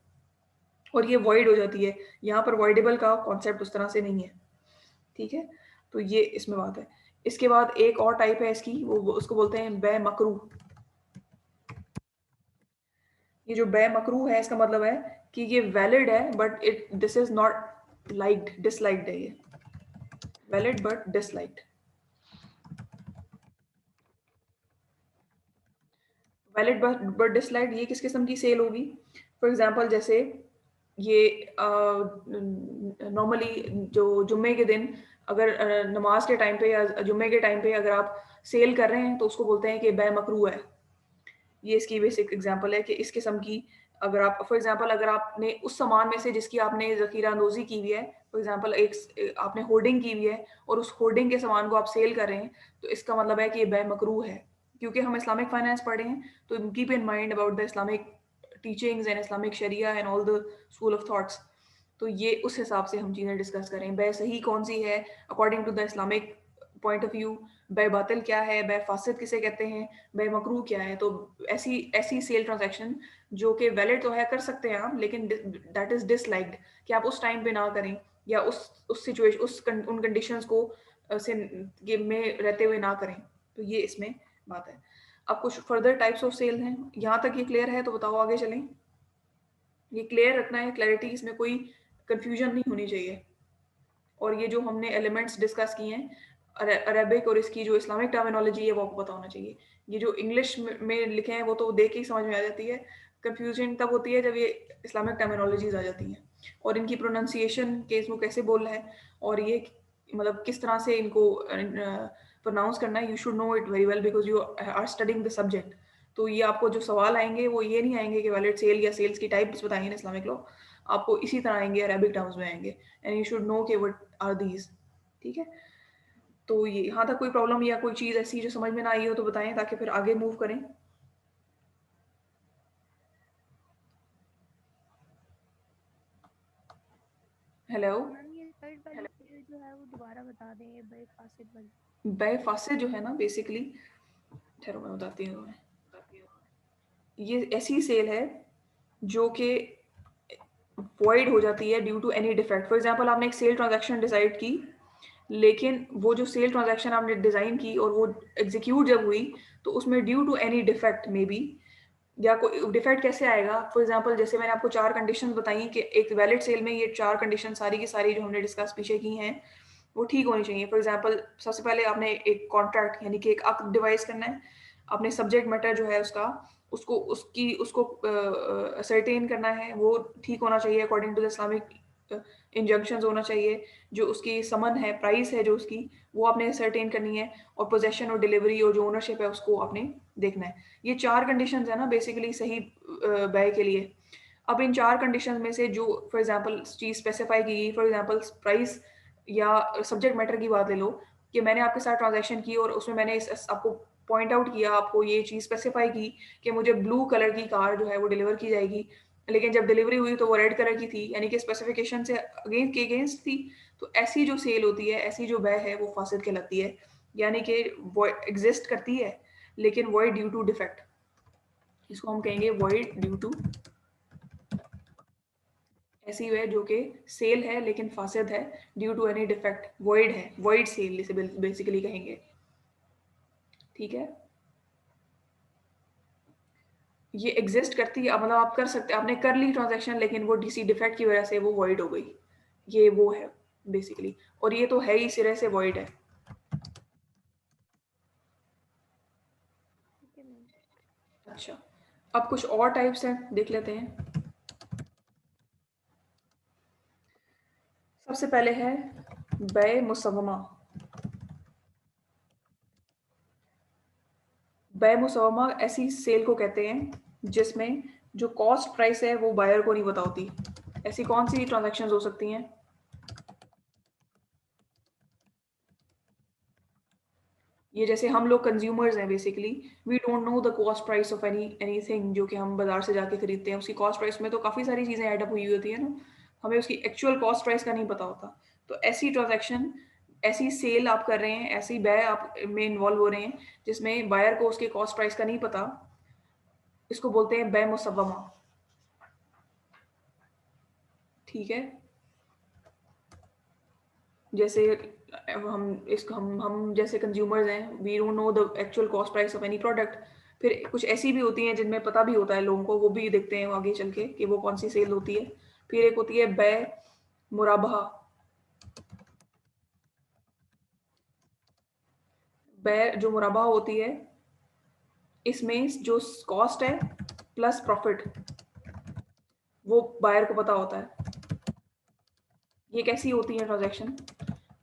और ये वॉइड हो जाती है। यहाँ पर वॉइडेबल का कॉन्सेप्ट उस तरह से नहीं है, ठीक है। तो ये इसमें बात है। इसके बाद एक और टाइप है इसकी, वो उसको बोलते हैं बै मकरू। ये जो बै मकरू है, इसका मतलब है कि ये वैलिड है but this is not liked, disliked है ये। Valid but disliked. Valid but disliked, ये किस किस्म की सेल होगी? फॉर एग्जांपल जैसे ये नॉर्मली जो जुम्मे के दिन अगर नमाज के टाइम पे या जुम्मे के टाइम पे अगर आप सेल कर रहे हैं, तो उसको बोलते हैं कि बै मकरू है। ये इसकी बेसिक एग्जांपल है कि इस किस्म की, अगर आप फॉर एग्जांपल अगर आपने उस सामान में से जिसकी आपने ज़ख़ीरा अंदोज़ी की हुई है, फॉर एग्जांपल आपने होर्डिंग की हुई है और उस होर्डिंग के सामान को आप सेल कर रहे हैं, तो इसका मतलब है कि ये बै मकरू है। क्योंकि हम इस्लामिक फाइनेंस पढ़े हैं, तो keep in mind about the Islamic teachings and Islamic sharia and all the school of thoughts. तो ये उस हिसाब से हम चीज़ें डिस्कस करें। बै सही कौन सी है according to the Islamic point of view, बै बातिल क्या है, बै फासिद किसे कहते हैं, बै मकरू क्या है। तो ऐसी ऐसी सेल ट्रांजैक्शन जो कि वैलिड तो है, कर सकते हैं आप, लेकिन दैट इज डिसलाइक्ड, कि आप उस टाइम पे ना करें, या उस सिचुएशन उन कंडीशंस को से में रहते हुए ना करें। तो ये इसमें बात है। अब कुछ फर्दर टाइप्स ऑफ सेल हैं। यहाँ तक ये क्लियर है तो बताओ आगे चलें। ये क्लियर रखना है, क्लैरिटी, इसमें कोई कंफ्यूजन नहीं होनी चाहिए। और ये जो हमने एलिमेंट्स डिस्कस किए हैं अरेबिक और इसकी जो इस्लामिक टर्मिनोलॉजी है वो आपको पता होना चाहिए। ये जो इंग्लिश में लिखे हैं वो तो देख के ही समझ में आ जाती है, कंफ्यूजन तब होती है जब ये इस्लामिक टर्मिनोलॉजीज आ जाती हैं और इनकी प्रोनाउंसिएशन के इसको कैसे बोलना है और ये मतलब किस तरह से इनको प्रोनाउंस करना है। You should know it very well because you are studying the subject. तो ये आपको जो सवाल आएंगे वो ये नहीं आएंगे कि वैलिड सेल या सेल्स की टाइप्स बताएंगे इन इस्लामिक लॉ, आपको इसी तरह आएंगे, अरेबिक टर्म्स में आएंगे, एंड यू शुड नो कि व्हाट आर दीज। ठीक है, तो ये यहाँ तक कोई प्रॉब्लम या कोई चीज़ ऐसी जो समझ में ना आई हो तो बताएं ताकि फिर आगे मूव करें। हेलो, मैम ये थर्ड वाली सेल जो है वो दोबारा बता दें, ये बे फासिद वाली। बे फासिद जो है ना बेसिकली, ठहरो मैं बताती हूँ तुम्हें। ये ऐसी सेल है जो कि वॉइड हो जाती है due to any defect. For example आपने एक सेल ट्रांजैक्शन डिसाइड की, लेकिन वो जो सेल ट्रांजैक्शन आपने डिज़ाइन की और वो एग्जीक्यूट जब हुई तो उसमें due to any defect may be, या कोई डिफेक्ट कैसे आएगा। फॉर एग्जांपल जैसे मैंने आपको 4 कंडीशंस बताई कि एक वैलिड सेल में ये 4 कंडीशन सारी की सारी जो हमने डिस्कस पीछे की हैं वो ठीक होनी चाहिए। फॉर एग्जांपल सबसे पहले आपने एक कॉन्ट्रैक्ट यानी कि एक अक्ट डिवाइस करना है, अपने सब्जेक्ट मैटर जो है उसका उसको असरटेन करना है, वो ठीक होना चाहिए according to the Islamic injunctions होना चाहिए। जो उसकी समन है, प्राइस है जो उसकी, वो आपने असरटेन करनी है, और पोजेशन और डिलीवरी और जो ओनरशिप है उसको आपने देखना है। ये 4 कंडीशंस है ना बेसिकली सही बाय के लिए। अब इन 4 कंडीशंस में से जो फॉर एग्जांपल चीज़ स्पेसिफाई की गई, फॉर एग्जांपल प्राइस या सब्जेक्ट मैटर की बात ले लो कि मैंने आपके साथ ट्रांजैक्शन की और उसमें मैंने आपको पॉइंट आउट किया, आपको ये चीज़ स्पेसिफाई की कि मुझे ब्लू कलर की कार जो है वो डिलीवर की जाएगी, लेकिन जब डिलीवरी हुई तो वो रेड कलर की थी, यानी कि स्पेसिफिकेशन से अगेंस्ट थी। तो ऐसी जो सेल होती है, ऐसी जो बै है वो फासिद कहलाती है, यानी कि वो एग्जिस्ट करती है लेकिन वॉइड ड्यू टू डिफेक्ट। इसको हम कहेंगे वॉइड ड्यू टू, ऐसी है जो कि सेल है लेकिन फासिद है due to any defect, void है, वॉइड सेल इसे बेसिकली कहेंगे। ठीक है, ये एग्जिस्ट करती है, मतलब आप कर सकते, आपने कर ली ट्रांजैक्शन लेकिन वो किसी डिफेक्ट की वजह से वो वॉइड हो गई, ये वो है बेसिकली, और ये तो है ही सिरे से वॉइड है। ठीक है मैम। अच्छा, अब कुछ और टाइप्स हैं देख लेते हैं। सबसे पहले है बै मुसव्वमा। बै मुसव्वमा ऐसी सेल को कहते हैं जिसमें जो कॉस्ट प्राइस है वो बायर को नहीं पता होती। ऐसी कौन सी ट्रांजैक्शंस हो सकती हैं? ये जैसे हम लोग कंज्यूमर्स हैं basically, we don't know the cost price of anything जो कि हम बाजार से जाके खरीदते हैं। उसकी कॉस्ट प्राइस में तो काफ़ी सारी चीज़ें ऐड अप हुई होती है ना, हमें उसकी एक्चुअल कॉस्ट प्राइस का नहीं पता होता। तो ऐसी ट्रांजैक्शन, ऐसी सेल आप कर रहे हैं, ऐसी बै आप में इन्वॉल्व हो रहे हैं जिसमें बायर को उसके कॉस्ट प्राइस का नहीं पता, इसको बोलते हैं बै मुसव्वमा। ठीक है, जैसे हम जैसे कंज्यूमर्स हैं, we don't know the actual cost price of any product. फिर कुछ ऐसी भी होती हैं जिनमें पता भी होता है लोगों को, वो भी देखते हैं आगे चल के कि वो कौन सी सेल होती है। फिर एक होती है बै मुराबहा। बै जो मुराबहा होती है, इसमें जो कॉस्ट है प्लस प्रॉफिट वो बायर को पता होता है। ये कैसी होती है ट्रांजैक्शन?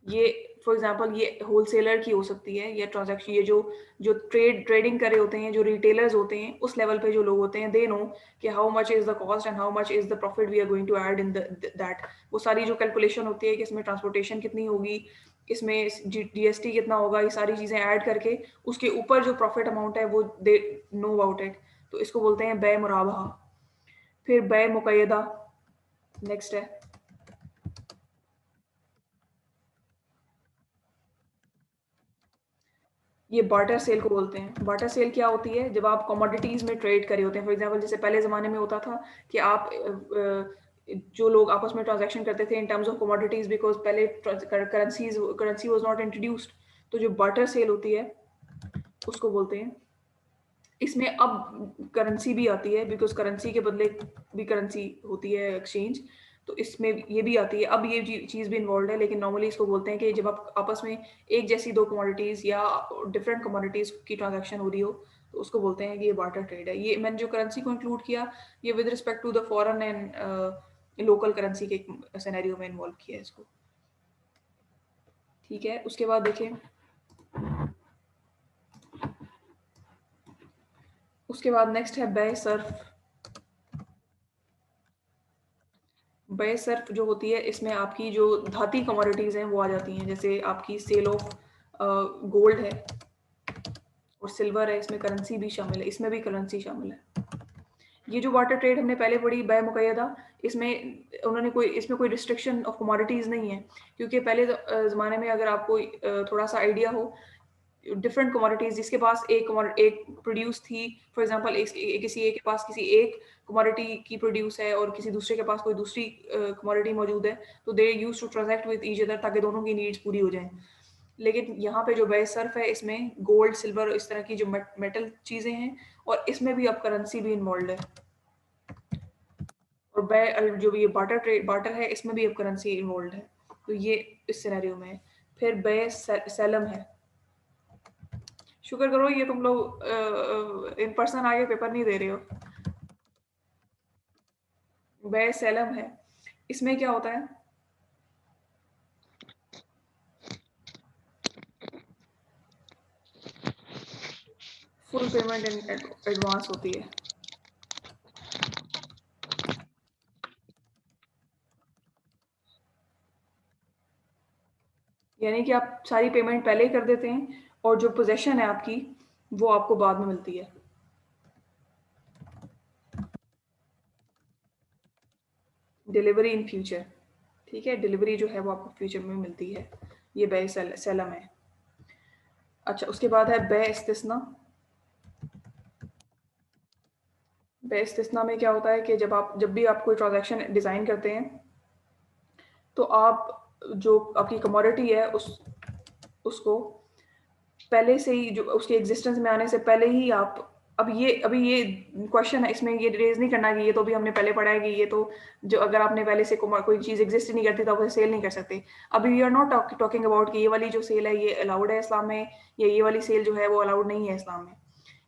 ये फॉर एग्जांपल ये होलसेलर की हो सकती है, ये ट्रांजैक्शन, ये जो ट्रेडिंग कर रहे होते हैं, जो रिटेलर्स होते हैं, उस लेवल पे जो लोग होते हैं, दे नो कि how much is the cost and how much is the profit we are going to add in that. वो सारी जो कैलकुलेशन होती है कि इसमें ट्रांसपोर्टेशन कितनी होगी, इसमें जीएसटी कितना होगा, ये सारी चीज़ें ऐड करके उसके ऊपर जो प्रॉफिट अमाउंट है वो दे नो अबाउट इट। तो इसको बोलते हैं बै मुराबहा। फिर बै मुक़य्यदा नेक्स्ट है। ये बार्टर सेल को बोलते हैं। बार्टर सेल क्या होती है? जब आप कमोडिटीज़ में ट्रेड कर रहे होते हैं, फॉर एग्जांपल जैसे पहले ज़माने में होता था कि आप जो लोग आपस में ट्रांजैक्शन करते थे in terms of commodities, because पहले करेंसी वाज नॉट इंट्रोड्यूस्ड। तो जो बार्टर सेल होती है उसको बोलते हैं। इसमें अब करेंसी भी आती है, बिकॉज करेंसी के बदले भी करेंसी होती है एक्सचेंज, तो इसमें ये भी आती है। अब ये चीज़ भी इन्वॉल्व है, लेकिन नॉर्मली इसको बोलते हैं कि जब आप आपस में एक जैसी दो कमोडिटीज़ या डिफरेंट कमोडिटीज़ की ट्रांजैक्शन हो रही हो, तो उसको बोलते हैं कि ये बार्टर ट्रेड है। ये मैंने जो करेंसी को इंक्लूड किया ये with respect to the foreign and local currency के सिनेरियो में इन्वॉल्व किया है इसको। ठीक है, उसके बाद देखें, उसके बाद नेक्स्ट है बेय सर्फ। बेय सर्फ जो होती है इसमें आपकी जो धाती कमोडिटीज हैं वो आ जाती हैं, जैसे आपकी सेल ऑफ गोल्ड है और सिल्वर है, इसमें करेंसी भी शामिल है, इसमें भी करेंसी शामिल है। ये जो वाटर ट्रेड हमने पहले पढ़ी बेय मुक़य्यदा, इसमें उन्होंने इसमें कोई रिस्ट्रिक्शन ऑफ कमोडिटीज़ नहीं है, क्योंकि पहले ज़माने में अगर आपको थोड़ा सा आइडिया हो, डिफरेंट कमोडिटीज़ जिसके पास एक प्रोड्यूस थी, फॉर एग्जांपल किसी एक के पास किसी एक कमोडिटी की प्रोड्यूस है और किसी दूसरे के पास कोई दूसरी कमोडिटी मौजूद है, तो they use to transact with each other ताकि दोनों की नीड्स पूरी हो जाएं। लेकिन यहाँ पे जो बेय सर्फ है इसमें गोल्ड, सिल्वर, इस तरह की जो मेटल चीज़ें हैं और इसमें भी अब करेंसी भी इन्वॉल्व है। और बेय जो भी ये बार्टर है इसमें भी अब करेंसी इन्वॉल्व है। तो ये इस सिनेरियो में है। फिर बेय सेलम है। शुक्र करो ये तुम लोग इन पर्सन आगे पेपर नहीं दे रहे हो। बेय सेलम है, इसमें क्या होता है, फुल पेमेंट इन एडवांस होती है। यानी कि आप सारी पेमेंट पहले ही कर देते हैं और जो पोजेशन है आपकी वो आपको बाद में मिलती है। डिलीवरी इन फ्यूचर, ठीक है, डिलीवरी जो है वो आपको फ्यूचर में मिलती है। ये बेय सेलम है। अच्छा, उसके बाद है बेय इस्तिस्ना। बेय इस्तिस्ना में क्या होता है कि जब भी आप कोई ट्रांजैक्शन डिज़ाइन करते हैं तो आप जो आपकी कमोडिटी है उसको पहले से ही, जो उसके एग्जिस्टेंस में आने से पहले ही आप, अभी ये क्वेश्चन है, इसमें ये रेज नहीं करना कि ये तो भी हमने पहले पढ़ा है कि ये तो जो अगर आपने पहले से कोई चीज़ एग्जिस्ट नहीं करती तो आप उसे सेल नहीं कर सकते। अभी we are not talking about कि ये वाली जो सेल है ये अलाउड है इस्लाम में या ये वाली सेल जो है वो अलाउड नहीं है इस्लाम में,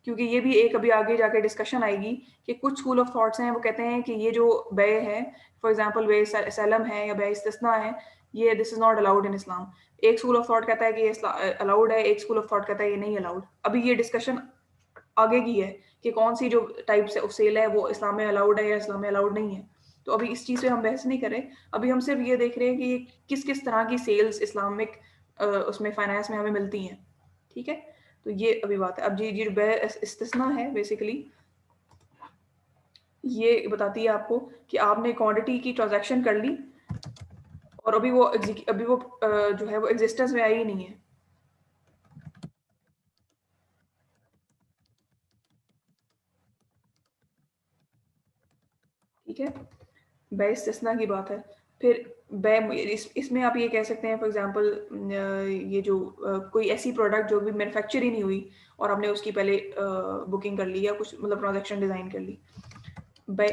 क्योंकि ये भी एक अभी आगे जाके डिस्कशन आएगी कि कुछ स्कूल ऑफ थॉट्स हैं वो कहते हैं कि ये जो बेय है, फॉर एग्जांपल बेय सेलम है या बेय इस्तिस्ना है, ये this is not allowed in Islam. एक स्कूल ऑफ थॉट कहता है कि ये अलाउड है, एक स्कूल ऑफ थॉट कहता है ये नहीं अलाउड। अभी ये डिस्कशन आगे की है कि कौन सी जो टाइप से सेल है वो इस्लाम में अलाउड है या इस्लाम में अलाउड नहीं है। तो अभी इस चीज़ पे हम बहस नहीं करें, अभी हम सिर्फ ये देख रहे हैं कि ये किस किस तरह की सेल्स इस्लामिक उसमें फाइनेंस में हमें मिलती हैं। ठीक है, तो ये अभी बात है। अब जी बेय इस्तिस्ना है बेसिकली ये बताती है आपको कि आपने क्वांटिटी की ट्रांजैक्शन कर ली और अभी वो जो है वो एग्जिस्टेंस में आई ही नहीं है। ठीक है, बेय इस्तिस्ना की बात है। फिर इसमें आप ये कह सकते हैं फॉर एग्जांपल ये जो कोई ऐसी प्रोडक्ट जो भी मैन्युफैक्चर ही नहीं हुई और आपने उसकी पहले बुकिंग कर ली या कुछ मतलब ट्रांजैक्शन डिज़ाइन कर ली।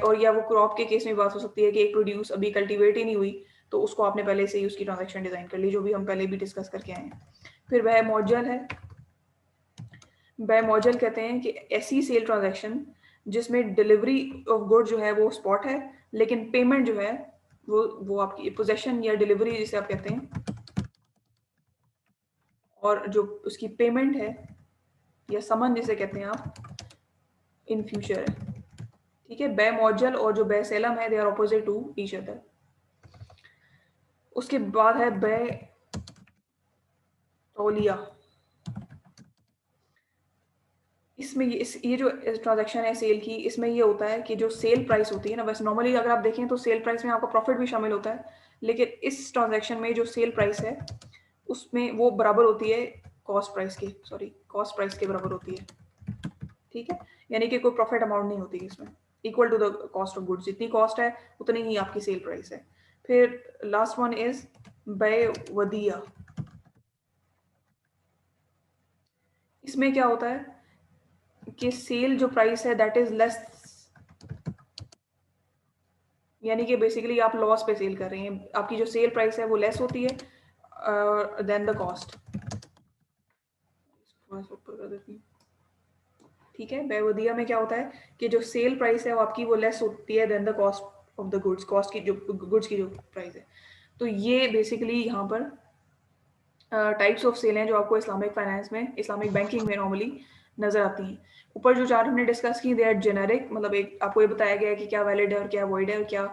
और या वो क्रॉप के केस में बात हो सकती है कि एक प्रोड्यूस अभी कल्टीवेट ही नहीं हुई तो उसको आपने पहले से ही उसकी ट्रांजैक्शन डिज़ाइन कर ली, जो भी हम पहले भी डिस्कस करके आए हैं। फिर बेय मौजल है। बेय मौजल कहते हैं कि ऐसी सेल ट्रांजैक्शन जिसमें डिलीवरी ऑफ गुड जो है वो स्पॉट है, लेकिन पेमेंट जो है वो आपकी पोजेशन या डिलीवरी जिसे आप कहते हैं, और जो उसकी पेमेंट है या समन जिसे कहते हैं आप, इन फ्यूचर है। ठीक है, बेय मौजल और जो बेय सेलम है they are opposite to each other. उसके बाद है बेय तौलिया। इसमें ये जो ट्रांजैक्शन है सेल की, इसमें ये होता है कि जो सेल प्राइस होती है ना, वैसे नॉर्मली अगर आप देखें तो सेल प्राइस में आपका प्रॉफिट भी शामिल होता है, लेकिन इस ट्रांजैक्शन में जो सेल प्राइस है उसमें वो बराबर होती है कॉस्ट प्राइस के बराबर होती है। ठीक है, यानी कि कोई प्रॉफिट अमाउंट नहीं होती इसमें, equal to the cost of goods, जितनी कॉस्ट है उतनी ही आपकी सेल प्राइस है। फिर लास्ट वन इज बेय वदिया। इसमें क्या होता है कि सेल जो प्राइस है दैट इज लेस, यानी कि बेसिकली आप लॉस पे सेल कर रहे हैं, आपकी जो सेल प्राइस है वो लेस होती है देन द कॉस्ट। ठीक है। बेवदिया में क्या होता है कि जो सेल प्राइस है वो आपकी वो लेस होती है than the cost of the goods, cost की जो गुड्स की जो प्राइस है। तो ये बेसिकली यहाँ पर टाइप्स ऑफ सेल हैं जो आपको इस्लामिक फाइनेंस में, इस्लामिक बैंकिंग में नॉर्मली नजर आती हैं। ऊपर जो चार हमने डिस्कस की दे आर जेनेरिक, मतलब एक आपको ये बताया गया है कि क्या वैलिड है और क्या वॉइड है और क्या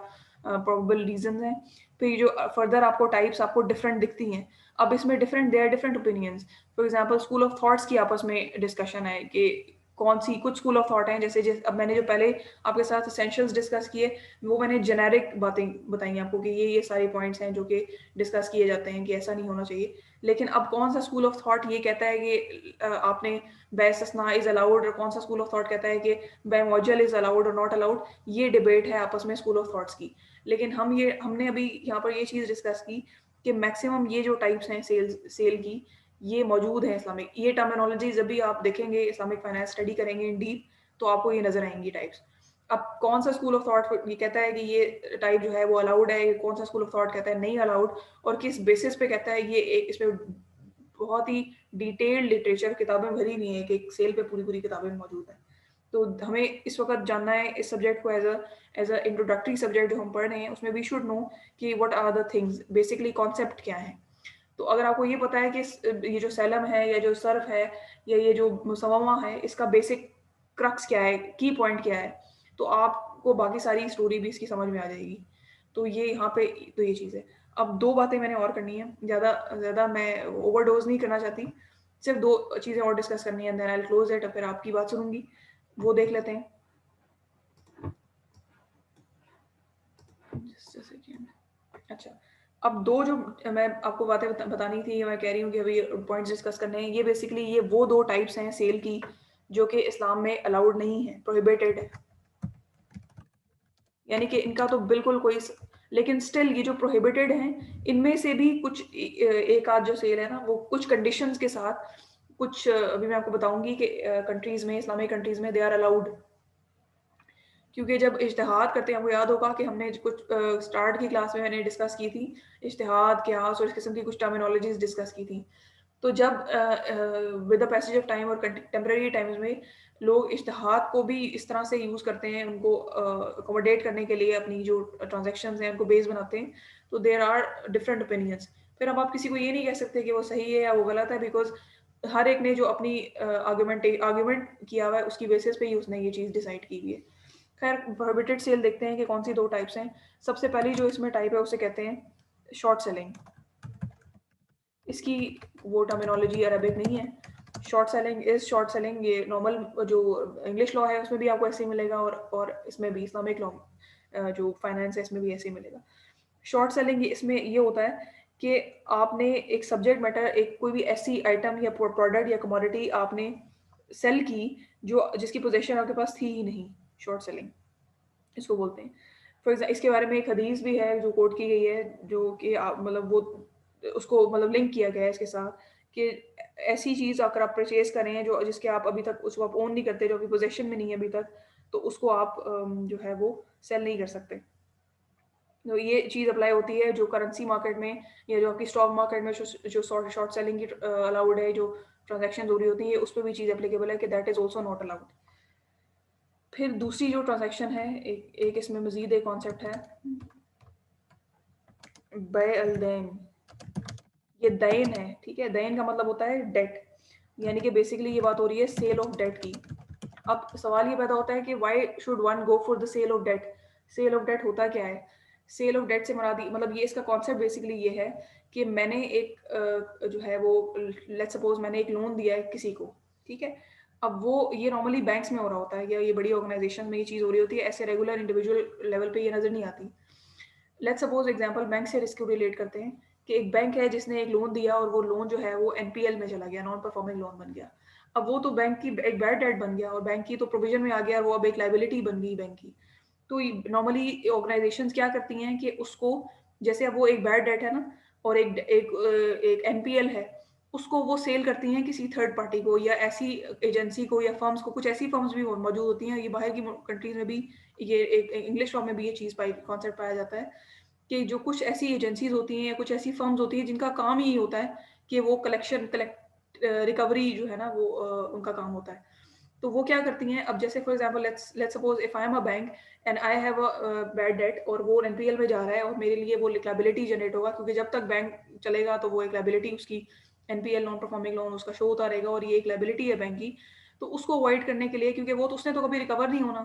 प्रोबेबल रीजंस हैं। फिर जो फर्दर आपको टाइप्स आपको डिफरेंट दिखती हैं। अब इसमें different they are different opinions. For example school of thoughts की आपस में डिस्कशन है कि कौन सी कुछ स्कूल ऑफ थॉट हैं, जैसे अब मैंने जो पहले आपके साथ एसेंशियल्स डिस्कस किए वो मैंने जेनेरिक बातें बताई आपको कि ये सारे पॉइंट्स हैं जो कि डिस्कस किए जाते हैं कि ऐसा नहीं होना चाहिए। लेकिन अब कौन सा स्कूल ऑफ थॉट ये कहता है कि आपने बैसना इज अलाउड, और कौन सा स्कूल ऑफ थॉट कहता है कि बैमोजल इज अलाउड और नॉट अलाउड, ये डिबेट है आपस में स्कूल ऑफ थॉट्स की। लेकिन हमने अभी यहाँ पर ये चीज़ डिस्कस की कि मैक्सिमम ये जो टाइप्स हैं सेल की ये मौजूद है इस्लामिक। ये टर्मिनोलॉजी जब भी आप देखेंगे इस्लामिक फाइनेंस स्टडी करेंगे इन डीप तो आपको ये नजर आएंगी टाइप्स। अब कौन सा स्कूल ऑफ थॉट ये कहता है कि ये टाइप जो है वो अलाउड है, कौन सा स्कूल ऑफ थॉट कहता है नहीं अलाउड, और किस बेसिस पे कहता है, ये एक इसमें बहुत ही डिटेल्ड लिटरेचर किताबें भरी हुई हैं, एक सेल पे पूरी पूरी किताबें मौजूद हैं। तो हमें इस वक्त जानना है इस सब्जेक्ट को एज अ इंट्रोडक्टरी सब्जेक्ट जो हम पढ़ रहे हैं उसमें वी शुड नो कि what are the things, basically concept क्या है। तो अगर आपको ये पता है कि ये जो सैलम है या जो सर्फ है या ये जो मुसव्वमा है इसका बेसिक क्रक्स क्या है, की पॉइंट क्या है, तो आपको बाकी सारी स्टोरी भी इसकी समझ में आ जाएगी। तो ये यहाँ पे तो ये चीज़ है। अब दो बातें मैंने और करनी है, ज़्यादा मैं ओवरडोज नहीं करना चाहती, सिर्फ दो चीज़ें और डिस्कस करनी है, then I will close it, फिर आपकी बात सुनूंगी, वो देख लेते हैं। Just a second. अच्छा, अब दो जो मैं आपको बातें बतानी थी, मैं कह रही हूँ कि अभी पॉइंट्स डिस्कस करने हैं, ये बेसिकली ये वो दो टाइप्स हैं सेल की जो कि इस्लाम में अलाउड नहीं है, प्रोहिबिटेड है, यानी कि इनका तो बिल्कुल कोई लेकिन स्टिल ये जो प्रोहिबिटेड हैं इनमें से भी कुछ एक आध जो सेल है ना वो कुछ कंडीशंस के साथ, कुछ अभी मैं आपको बताऊंगी कि कंट्रीज में, इस्लामिक कंट्रीज में दे आर अलाउड। क्योंकि जब इज्तिहाद करते हैं, आपको याद होगा कि हमने कुछ स्टार्ट की क्लास में मैंने डिस्कस की थी इज्तिहाद, क्यास और इस किस्म की कुछ टर्मिनोलॉजीज डिस्कस की थी। तो जब with the passage of time और टेम्परेरी टाइम्स में लोग इज्तिहाद को भी इस तरह से यूज़ करते हैं, उनको अकोमोडेट करने के लिए अपनी जो ट्रांजेक्शंस हैं उनको बेस बनाते हैं, तो देयर आर डिफरेंट ओपिनियंस। फिर अब आप किसी को ये नहीं कह सकते कि वो सही है या वो गलत है, बिकॉज हर एक ने जो अपनी आर्ग्यूमेंट किया हुआ है उसकी बेसिस पे ही उसने ये चीज़ डिसाइड की हुई है। खैर, प्रोहिबिटेड सेल देखते हैं कि कौन सी दो टाइप्स हैं। सबसे पहली जो इसमें टाइप है उसे कहते हैं शॉर्ट सेलिंग। इसकी वो टर्मिनोलॉजी अरबिक नहीं है। Short selling is short selling, ये नॉर्मल जो इंग्लिश लॉ है उसमें भी आपको ऐसे ही मिलेगा और इसमें भी इस्लामिक लॉ जो फाइनेंस है इसमें भी ऐसे ही मिलेगा। शॉर्ट सेलिंग इसमें ये होता है कि आपने एक सब्जेक्ट मैटर, एक कोई भी ऐसी आइटम या प्रोडक्ट या कमोडिटी आपने सेल की जो जिसकी पोजीशन आपके पास थी ही नहीं, शॉर्ट सेलिंग इसको बोलते हैं। फॉर एग्जाम्पल इसके बारे में एक हदीस भी है जो कोट की गई है, जो कि आप मतलब वो उसको मतलब लिंक किया गया है इसके साथ कि ऐसी चीज़ अगर आप परचेज कर रहे हैं जो जिसके आप अभी तक उसको आप ओन नहीं करते, जो अभी पोजेशन में नहीं है अभी तक, तो उसको आप जो है वो सेल नहीं कर सकते। तो ये चीज़ अप्लाई होती है जो करेंसी मार्केट में या जो आपकी स्टॉक मार्केट में जो शॉर्ट सेलिंग की अलाउड है, जो ट्रांजेक्शन हो रही होती है उस पर भी चीज़ एप्लीकेबल है कि that is also not allowed. फिर दूसरी जो ट्रांजैक्शन है, एक इसमें मजीद एक कॉन्सेप्ट है बै अल दैन। ये दैन है, ठीक है। दैन का मतलब होता है डेट, यानी कि बेसिकली ये बात हो रही है सेल ऑफ डेट की। अब सवाल ये पैदा होता है कि why should one go for the sale of debt. Sale of debt होता क्या है? सेल ऑफ डेट से मुरादी मतलब ये इसका कॉन्सेप्ट बेसिकली ये है कि मैंने एक जो है वो लेट्स सपोज मैंने एक लोन दिया है किसी को, ठीक है। अब वो ये नॉर्मली बैंक्स में हो रहा होता है या ये बड़ी ऑर्गेनाइजेशन में ये चीज़ हो रही होती है, ऐसे रेगुलर इंडिविजुअल लेवल पे ये नज़र नहीं आती। लेट्स सपोज एग्जांपल बैंक से रिस्क को रिलेट करते हैं कि एक बैंक है जिसने एक लोन दिया और वो लोन जो है वो एनपीएल में चला गया, नॉन परफॉर्मिंग लोन बन गया। अब वो तो बैंक की एक बैड डेट बन गया और बैंक की तो प्रोविजन में आ गया और वो अब एक लाइबिलिटी बन गई बैंक की। तो नॉर्मली ऑर्गेनाइजेशंस क्या करती हैं कि उसको, जैसे अब वो एक बैड डेट है ना और एक एनपीएल है, उसको वो सेल करती हैं किसी थर्ड पार्टी को या ऐसी एजेंसी को या फर्म्स को। कुछ ऐसी फर्म्स भी मौजूद होती हैं, ये बाहर की कंट्रीज में भी ये एक इंग्लिश फॉर्म में भी ये चीज़ कॉन्सेप्ट पाया जाता है कि जो कुछ ऐसी एजेंसीज होती हैं या कुछ ऐसी फर्म्स होती हैं जिनका काम ही होता है कि वो कलेक्ट रिकवरी जो है ना वो उनका काम होता है। तो वो क्या करती हैं, अब जैसे for example let's suppose if I am a bank and I have a bad debt और वो एनपीएल में जा रहा है और मेरे लिए वो लायबिलिटी जनरेट होगा, क्योंकि जब तक बैंक चलेगा तो वो एक लायबिलिटी उसकी एनपीएल नॉन परफॉर्मिंग लोन उसका शो होता रहेगा और ये एक लायबिलिटी है बैंक की। तो उसको अवॉइड करने के लिए, क्योंकि वो तो उसने तो कभी रिकवर नहीं होना,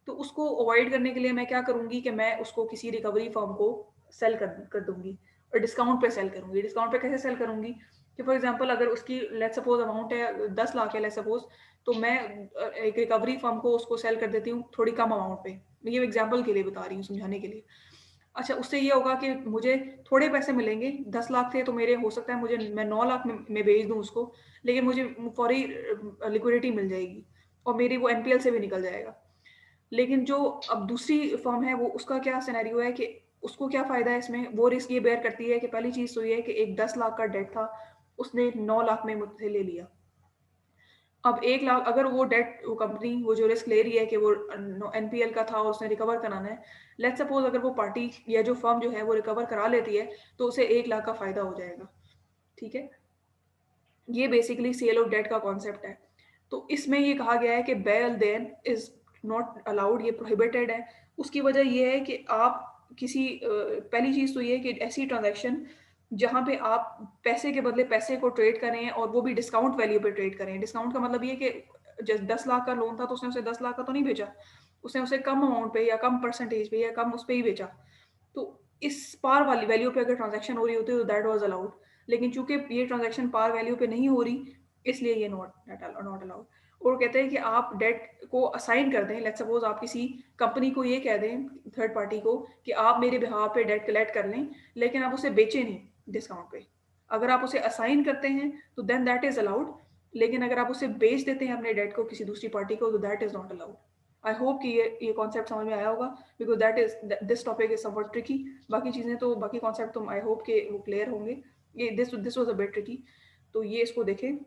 तो उसको अवॉइड करने के लिए मैं क्या करूंगी कि मैं उसको किसी रिकवरी फर्म को सेल कर दूंगी और डिस्काउंट पे सेल करूंगी। डिस्काउंट पे कैसे सेल करूंगी कि फॉर एग्जांपल अगर उसकी लेट्स सपोज अमाउंट है 10 लाख है लेट्स सपोज, तो मैं एक रिकवरी फर्म को उसको सेल कर देती हूँ थोड़ी कम अमाउंट पे। मैं ये एग्जांपल के लिए बता रही हूँ, समझाने के लिए। अच्छा, उससे ये होगा कि मुझे थोड़े पैसे मिलेंगे, 10 लाख थे तो मेरे हो सकता है मुझे मैं 9 लाख में बेच दूं उसको, लेकिन मुझे फौरी लिक्विडिटी मिल जाएगी और मेरी वो एनपीएल से भी निकल जाएगा। लेकिन जो अब दूसरी फर्म है वो उसका क्या सिनेरियो है कि उसको क्या फायदा है इसमें, वो रिस्क ये बेयर करती है कि पहली चीज तो ये है कि एक 10 लाख का डेट था, उसने 9 लाख में मुझसे ले लिया। अब 1 लाख अगर वो डेट वो कंपनी वो जो रिस्क ले रही है कि वो एनपीएल का था और उसने रिकवर कराना है, लेट्स सपोज अगर वो पार्टी या जो फर्म जो है वो रिकवर करा लेती है तो उसे 1 लाख का फायदा हो जाएगा। ठीक है, ये बेसिकली सेल ऑफ डेट का कॉन्सेप्ट है। तो इसमें ये कहा गया है कि बेल देन इज नॉट अलाउड, ये प्रोहिबिटेड है। उसकी वजह ये है कि आप किसी पहली चीज तो ये है कि ऐसी ट्रांजैक्शन जहां पे आप पैसे के बदले पैसे को ट्रेड करें और वो भी डिस्काउंट वैल्यू पे ट्रेड करें। डिस्काउंट का मतलब ये कि जैसे 10 लाख का लोन था तो उसने उसे 10 लाख का तो नहीं बेचा, उसने उसे कम अमाउंट पे या कम परसेंटेज पे या कम उस पे ही बेचा। तो इस पार वाली वैल्यू पे अगर ट्रांजैक्शन हो रही होती है तो दैट वाज अलाउड, लेकिन चूंकि ये ट्रांजैक्शन पार वैल्यू पे नहीं हो रही इसलिए ये नॉट अलाउड। और कहते हैं कि आप डेट को असाइन कर दें, लेट्स सपोज आप किसी कंपनी को ये कह दें थर्ड पार्टी को कि आप मेरे बिहाफ पे डेट कलेक्ट कर लें, लेकिन आप उसे बेचें नहीं डिस्काउंट पे। अगर आप उसे असाइन करते हैं तो देन दैट इज अलाउड, लेकिन अगर आप उसे बेच देते हैं अपने डेट को किसी दूसरी पार्टी को तो that is not allowed. I hope कि ये कॉन्सेप्ट समझ में आया होगा, because that is this topic is somewhat tricky. बाकी चीज़ें तो बाकी कॉन्सेप्ट तो आई होप के वो क्लियर होंगे। ये this was a bit tricky, तो ये इसको देखें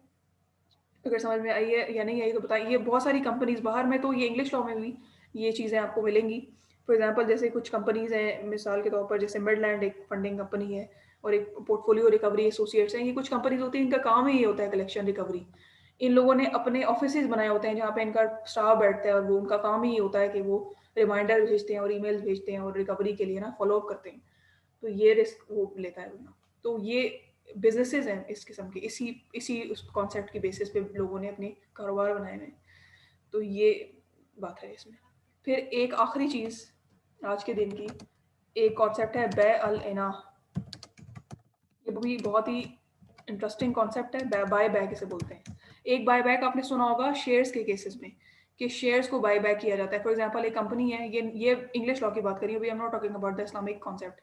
अगर समझ में आई है या नहीं आई तो बताइए। ये बहुत सारी कंपनीज बाहर में तो ये इंग्लिश लॉ में भी ये चीज़ें आपको मिलेंगी। फॉर एग्जांपल जैसे कुछ कंपनीज हैं, मिसाल के तौर पर जैसे मिडलैंड एक फंडिंग कंपनी है और एक पोर्टफोलियो रिकवरी एसोसिएट्स हैं। ये कुछ कंपनीज होती हैं, इनका काम ही ये होता है कलेक्शन रिकवरी। इन लोगों ने अपने ऑफिसेज बनाए होते हैं जहाँ पे इनका स्टाफ बैठता है और वो उनका काम ही होता है कि वो रिमाइंडर भेजते हैं और ईमेल भेजते हैं और रिकवरी के लिए ना फॉलो अप करते हैं। तो ये रिस्क वो लेता है बंदा। तो ये बिजनेसेस हैं इस किस्म के, इसी उस कॉन्सेप्ट की बेसिस पे लोगों ने अपने कारोबार बनाए हुए हैं। तो ये बात है इसमें। फिर एक आखिरी चीज़ आज के दिन की एक कॉन्सेप्ट है बै अल इना। ये भी बहुत ही इंटरेस्टिंग कॉन्सेप्ट है। बाय बैक इसे बोलते हैं। एक बाय बैक आपने सुना होगा शेयर्स के केसेस में कि शेयर्स को बाय बैक किया जाता है। फॉर एग्जांपल एक कंपनी है, ये इंग्लिश लॉ की बात करिए, आई am not talking about the Islamic concept.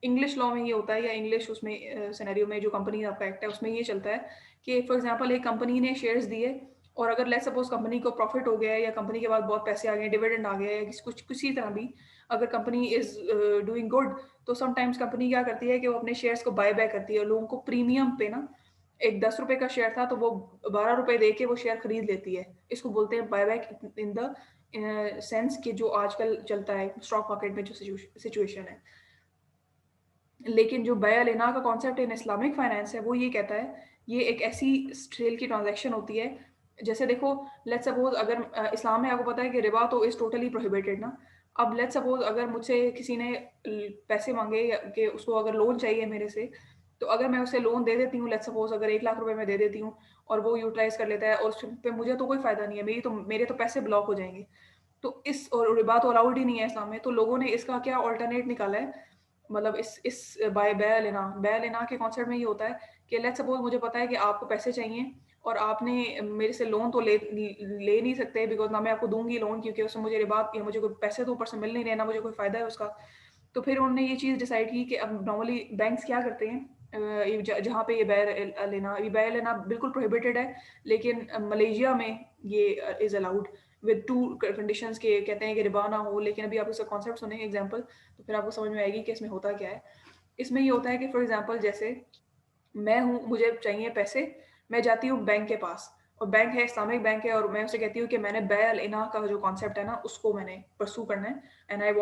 English law में ये होता है या इंग्लिश उसमें सिनेरियो में जो कंपनी आपका एक्ट है उसमें ये चलता है कि फॉर एग्जांपल एक कंपनी ने शेयर्स दिए और अगर लेट्स सपोज कंपनी को प्रॉफिट हो गया है या कंपनी के बाद बहुत पैसे आ गए, डिविडेंड आ गया है, कुछ किसी तरह भी अगर कंपनी इज डूइंग गुड, तो समटाइम्स कंपनी क्या करती है कि वो अपने शेयर्स को बाय बैक करती है लोगों को प्रीमियम पे ना। एक 10 रुपए का शेयर था तो वो 12 रुपए दे के वो शेयर खरीद लेती है। इसको बोलते हैं buy back in the sense कि जो आजकल चलता है स्टॉक मार्केट में जो सिचुएशन है। लेकिन जो बया लेना का कॉन्सेप्ट इन इस्लामिक फाइनेंस है वो ये कहता है ये एक ऐसी सेल की ट्रांजैक्शन होती है। जैसे देखो लेट्स सपोज अगर इस्लाम में आपको पता है कि रिबा तो इज टोटली प्रोहिबिटेड ना। अब लेट्स सपोज अगर मुझसे किसी ने पैसे मांगे कि उसको अगर लोन चाहिए मेरे से, तो अगर मैं उसे लोन दे देती हूँ, लेट्स सपोज अगर 1 लाख रुपए मैं दे देती हूँ और वो यूटिलाइज कर लेता है और उस पे मुझे तो कोई फायदा नहीं है, मेरे तो पैसे ब्लॉक हो जाएंगे। तो इस और रिबा तो अलाउड ही नहीं है इस्लाम में, तो लोगों ने इसका क्या ऑल्टरनेट निकाला है, मतलब इस बाय बय लेना के कॉन्सेप्ट में ये होता है कि लेट्स सपोज मुझे पता है कि आपको पैसे चाहिए और आपने मेरे से लोन तो ले नहीं सकते बिकॉज ना मैं आपको दूंगी लोन क्योंकि उसमें मुझे रिबात या मुझे कोई पैसे तो ऊपर से मिल नहीं रहे ना मुझे कोई फायदा है उसका। तो फिर उन्होंने ये चीज़ डिसाइड की कि अब नॉर्मली बैंक्स क्या करते हैं जहाँ पे ये बय लेना बिल्कुल प्रोहिबिटेड है, लेकिन मलेशिया में ये is allowed with two conditions के कहते हैं कि रिबा ना हो। लेकिन अभी आप इसका कॉन्सेप्ट सुने एग्जांपल तो फिर आपको समझ में आएगी कि इसमें होता क्या है। इसमें ये होता है कि फॉर एग्जांपल जैसे मैं हूँ, मुझे चाहिए पैसे, मैं जाती हूँ बैंक के पास और बैंक है इस्लामिक बैंक है और मैं उसे कहती हूँ कि मैंने बै अल इना का जो कॉन्सेप्ट है ना उसको मैंने परसू करना है and I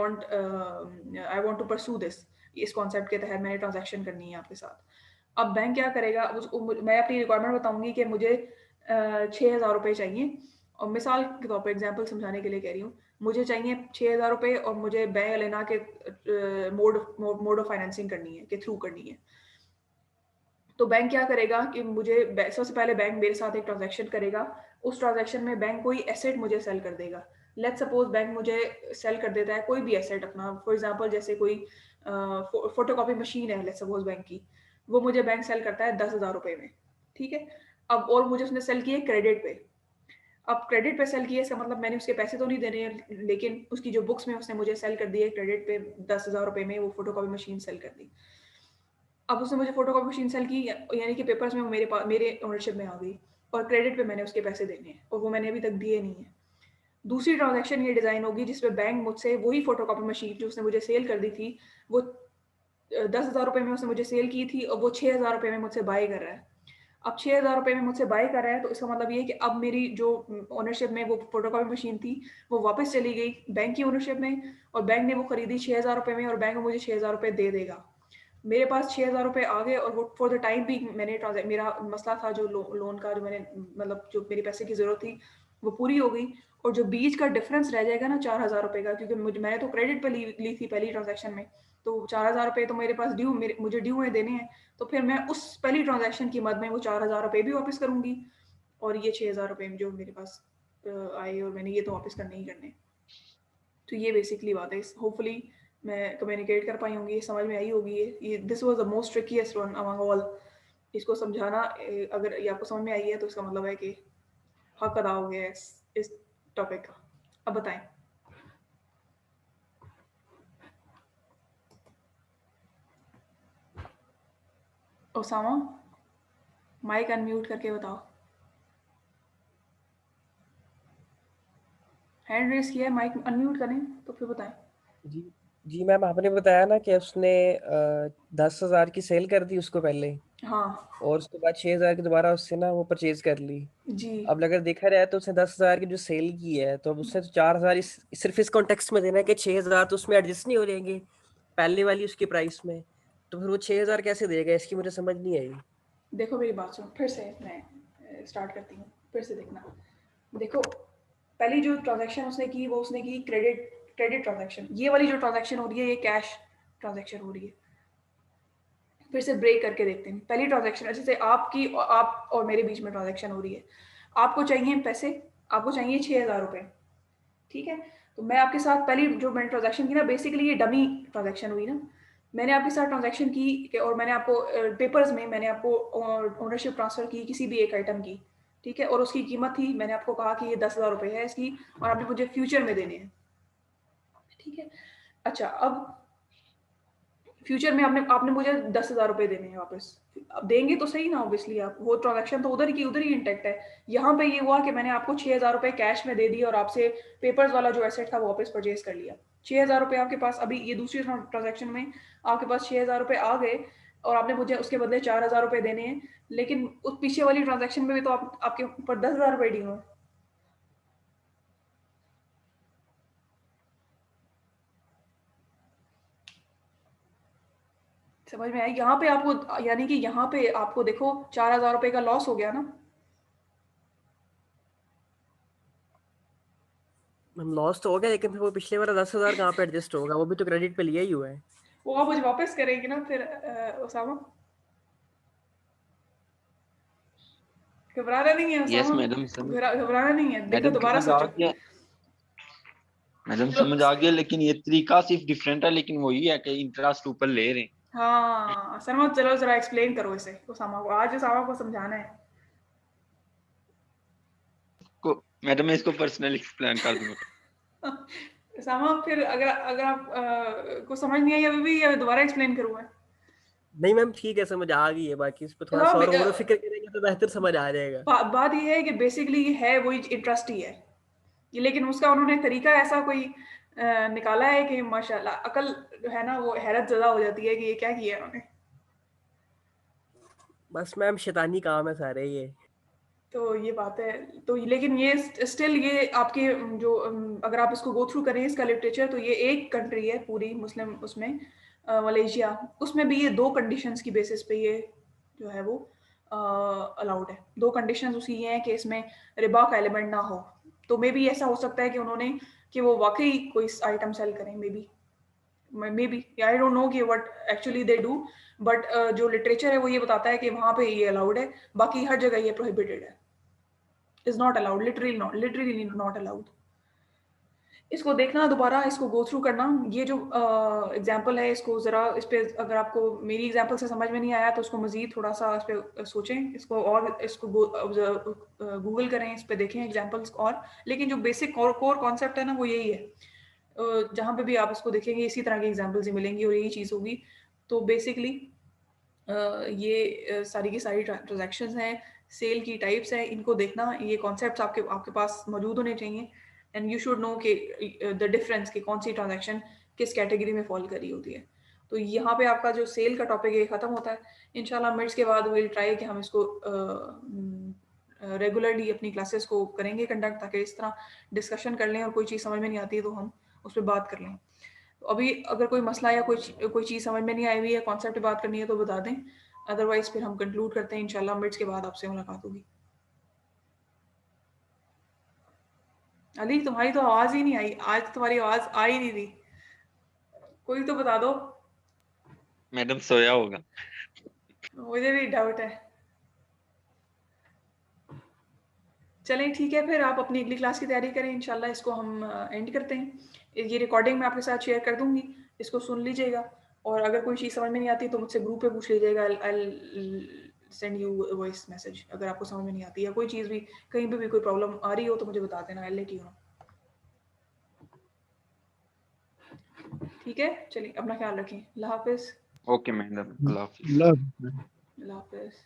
want to pursue this. इस कॉन्सेप्ट के तहत मैंने ट्रांजैक्शन करनी है आपके साथ। अब बैंक क्या करेगा, उसको मैं अपनी रिक्वायरमेंट बताऊंगी कि मुझे 6,000 रुपये चाहिए और मिसाल के तौर पे एग्जांपल समझाने के लिए कह रही हूँ, मुझे चाहिए 6000 रुपए और मुझे बैंक लेना के मोड ऑफ फाइनेंसिंग करनी है, के थ्रू करनी है। तो बैंक क्या करेगा कि सबसे पहले बैंक मेरे साथ एक ट्रांजैक्शन करेगा। उस ट्रांजैक्शन में बैंक कोई एसेट मुझे सेल कर देगा। लेट्स सपोज बैंक मुझे सेल कर देता है कोई भी एसेट अपना, फॉर एग्जांपल जैसे कोई फोटोकॉपी मशीन है लेट्स सपोज बैंक की, वो मुझे बैंक सेल करता है 10,000 रुपए में, ठीक है। अब और मुझे उसने सेल किए क्रेडिट पे। अब क्रेडिट पे सेल किए इसका मतलब मैंने उसके पैसे तो नहीं देने हैं, लेकिन उसकी जो बुक्स में उसने मुझे सेल कर दी है क्रेडिट पे 10,000 रुपए में, वो फोटोकॉपी मशीन सेल कर दी। अब उसने मुझे फोटोकॉपी मशीन सेल की, यानी कि पेपर्स में वो मेरे ओनरशिप में आ गई और क्रेडिट पे मैंने उसके पैसे देने हैं और वो मैंने अभी तक दिए नहीं है। दूसरी ट्रांजैक्शन ये डिज़ाइन होगी जिसमें बैंक मुझसे वही फोटोकॉपी मशीन जो उसने मुझे सेल कर दी थी, वो 10,000 रुपए में उसने मुझे सेल की थी और वो 6,000 रुपए में मुझसे बाय कर रहा है। अब 6,000 रुपए में मुझसे बाय कर रहा है तो इसका मतलब ये है कि अब मेरी जो ओनरशिप में वो फोटोकॉपी मशीन थी वो वापस चली गई बैंक की ओनरशिप में, और बैंक ने वो खरीदी 6,000 रुपए में और बैंक मुझे 6,000 रुपए दे देगा। मेरे पास 6,000 रुपए आ गए और वो फॉर द टाइम भी मेरा मसला था जो लोन का, जो मैंने मतलब जो मेरी पैसे की ज़रूरत थी वो पूरी हो गई। और जो बीच का डिफरेंस रह जाएगा ना 4,000 रुपए का, क्योंकि मैंने तो क्रेडिट पे ली थी पहली ट्रांजैक्शन में, तो 4,000 रुपए तो मेरे पास मुझे ड्यू है देने हैं। तो फिर मैं उस पहली ट्रांजैक्शन की मद में वो 4,000 रुपए भी वापस करूंगी और ये 6,000 रुपए जो मेरे पास आए और मैंने ये तो वापस करने ही करने। तो ये बेसिकली बात है। होपफुली मैं कम्युनिकेट कर पाई होंगी, समझ में आई होगी। ये this was the most ट्रिकीएस्ट one among all. इसको समझाना अगर ये आपको समझ में आई है तो इसका मतलब है कि हक अदा हो गया है इस टॉपिक का। अब बताएं। ओसामा, माइक अनम्यूट करके बताओ। हैंड रेस किया है, माइक अनम्यूट करें तो फिर बताएं। जी जी मैम, आपने बताया ना कि उसने 10,000 की सेल कर दी उसको पहले, हाँ और उसके बाद 6,000 की दोबारा उससे ना वो परचेज कर ली। जी। अब अगर देखा जाए तो उसने 10,000 की जो सेल की है, तो अब उसने तो 4,000 सिर्फ इस कॉन्टेक्स्ट में देना है कि 6,000 तो उसमें एडजस्ट नहीं हो जाएंगे पहले वाली उसकी प्राइस में, तो फिर वो 6,000 कैसे देगा? इसकी मुझे समझ नहीं आई। देखो मेरी बात सुनो, फिर से मैं स्टार्ट करती हूँ, फिर से देखना। देखो पहली जो ट्रांजैक्शन उसने की वो उसने की क्रेडिट ट्रांजैक्शन। ये वाली जो ट्रांजैक्शन हो रही है ये कैश ट्रांजैक्शन हो रही है। फिर से ब्रेक करके देखते हैं। पहली ट्रांजैक्शन जैसे आप और मेरे बीच में ट्रांजैक्शन हो रही है। आपको चाहिए पैसे, आपको चाहिए 6,000 रुपए, ठीक है। तो मैं आपके साथ पहली जो मैंने ट्रांजैक्शन की ना, बेसिकली ये डमी ट्रांजैक्शन हुई ना। मैंने आपके साथ ट्रांजैक्शन की और मैंने आपको पेपर्स में मैंने आपको ओनरशिप ट्रांसफर की किसी भी एक आइटम की, ठीक है। और उसकी कीमत थी, मैंने आपको कहा कि ये 10,000 रुपए है इसकी और आपने मुझे फ्यूचर में देने हैं, ठीक है। अच्छा, अब फ्यूचर में आपने मुझे 10,000 रुपए देने हैं वापस। अब देंगे तो सही ना, ऑब्वियसली आप, वो ट्रांजैक्शन तो उधर ही इंटेक्ट है। यहाँ पे ये हुआ कि मैंने आपको 6,000 रुपए कैश में दे दिए और आपसे पेपर्स वाला जो एसेट था वो वापस परचेज कर लिया। 6,000 रुपए आपके पास, अभी ये दूसरी ट्रांजैक्शन में आपके पास 6,000 रुपए आ गए और आपने मुझे उसके बदले 4,000 रुपए देने हैं। लेकिन उस पीछे वाली ट्रांजैक्शन में भी तो आपके ऊपर 10,000 रुपए ड्यू है। समझ में आया? यहाँ पे आपको, यानी कि यहाँ पे आपको देखो 4,000 रुपए का लॉस हो गया ना। मैम लॉस तो हो गया, लेकिन फिर वो पिछले वाला 10,000 कहाँ पे एडजस्ट होगा? वो भी तो क्रेडिट पे लिया ही हुआ है। वो आप मुझे वापस करेंगे ना फिर ओसामा? घबराना नहीं है यस ओसामा, मैडम, घबराना नहीं है। देखो मैडम दोबारा समझ आ सोचो। गया, मैडम चलो, समझ आ गया, लेकिन ये तरीका सिर्फ डिफरेंट है, लेकिन वही है कि इंटरेस्ट ऊपर ले रहे हैं। हाँ सरमा, चलो जरा एक्सप्लेन करो इसे ओसामा को, आज ओसामा को समझाना है। को मैडम मैं इसको पर्सनली एक्सप्लेन कर दूंगा। ओसामा फिर अगर आप को समझ नहीं आई अभी भी, या दोबारा एक्सप्लेन करूँ मैं? नहीं मैम ठीक है, समझ आ गई है, बाकी इस पर थोड़ा हाँ सा और गौर व फिक्र करेंगे तो बेहतर समझ आ जाएगा। बात ये है कि बेसिकली है वही इंटरेस्ट ही है ये, लेकिन उसका उन्होंने तरीका ऐसा कोई निकाला है कि माशाल्लाह अकल जो है ना वो हैरत ज़्यादा हो जाती है कि ये क्या किया उन्होंने। बस मैम शैतानी काम है सारे ये। तो ये बात है। तो लेकिन ये स्टिल ये आपके जो अगर आप इसको गो थ्रू करें इसका लिटरेचर, तो ये एक कंट्री है पूरी मुस्लिम उसमें, मलेशिया, उसमें भी ये 2 कंडीशंस की बेसिस पे ये जो है वो अलाउड है। 2 कंडीशंस उसकी ये हैं कि इसमें रिबा का एलिमेंट ना हो, तो मे बी ऐसा हो सकता है कि उन्होंने कि वो वाकई कोई आइटम सेल करें, maybe I don't know कि what actually they do, but जो लिटरेचर है वो ये बताता है कि वहाँ पे ये अलाउड है, बाकी हर जगह ये प्रोहिबिटेड है, is not allowed, literally not allowed. इसको देखना दोबारा, इसको गो थ्रू करना। ये जो एग्जांपल है इसको ज़रा इस पे अगर आपको मेरी एग्जांपल से समझ में नहीं आया तो उसको मज़ीद थोड़ा सा इस पे सोचें, इसको और इसको गूगल करें, इस पे देखें एग्जांपल्स और। लेकिन जो बेसिक कोर कॉन्सेप्ट है ना वो यही है, जहाँ पे भी आप इसको देखेंगे इसी तरह की एग्जांपल्स ही मिलेंगी और यही चीज़ होगी। तो बेसिकली ये सारी की सारी ट्रांजैक्शंस हैं, सेल की टाइप्स हैं, इनको देखना, ये कॉन्सेप्ट्स आपके पास मौजूद होने चाहिए एंड यू शुड नो कि द डिफरेंस कि कौन सी ट्रांजैक्शन किस कैटेगरी में फॉल करी होती है। तो यहाँ पे आपका जो सेल का टॉपिक है ख़त्म होता है। इंशाल्लाह मिड्स के बाद विल ट्राई कि हम इसको रेगुलरली अपनी क्लासेस को करेंगे कंडक्ट, ताकि इस तरह डिस्कशन कर लें और कोई चीज़ समझ में नहीं आती है तो हम उस पर बात कर लें। तो अभी अगर कोई मसला या कोई चीज़ समझ में नहीं आई हुई है, कॉन्सेप्ट पे बात करनी है तो बता दें, अदरवाइज फिर हम कंक्लूड करते हैं। इंशाल्लाह मिड्स के बाद आपसे मुलाकात होगी। अली तुम्हारी तो आवाज़ ही नहीं आई आज, तुम्हारी आवाज़ आ ही नहीं रही, कोई तो बता दो। मैडम सोया होगा। मुझे भी डाउट है। चलें ठीक है, फिर आप अपनी अगली क्लास की तैयारी करें। इंशाल्लाह इसको हम एंड करते हैं। ये रिकॉर्डिंग मैं आपके साथ शेयर कर दूंगी, इसको सुन लीजिएगा और अगर कोई चीज़ समझ में नहीं आती तो मुझसे ग्रुप पे पूछ लीजिएगा। I send you voice message अगर आपको समझ में नहीं आती या कोई चीज़ भी कहीं पे भी कोई प्रॉब्लम आ रही हो तो मुझे बता देना, आई लेट यू नो। ठीक है, चलिए अपना ख्याल रखें। अल्लाह हाफिज़। ओके मैडम, अल्लाह हाफिज़। लव अल्लाह हाफिज़।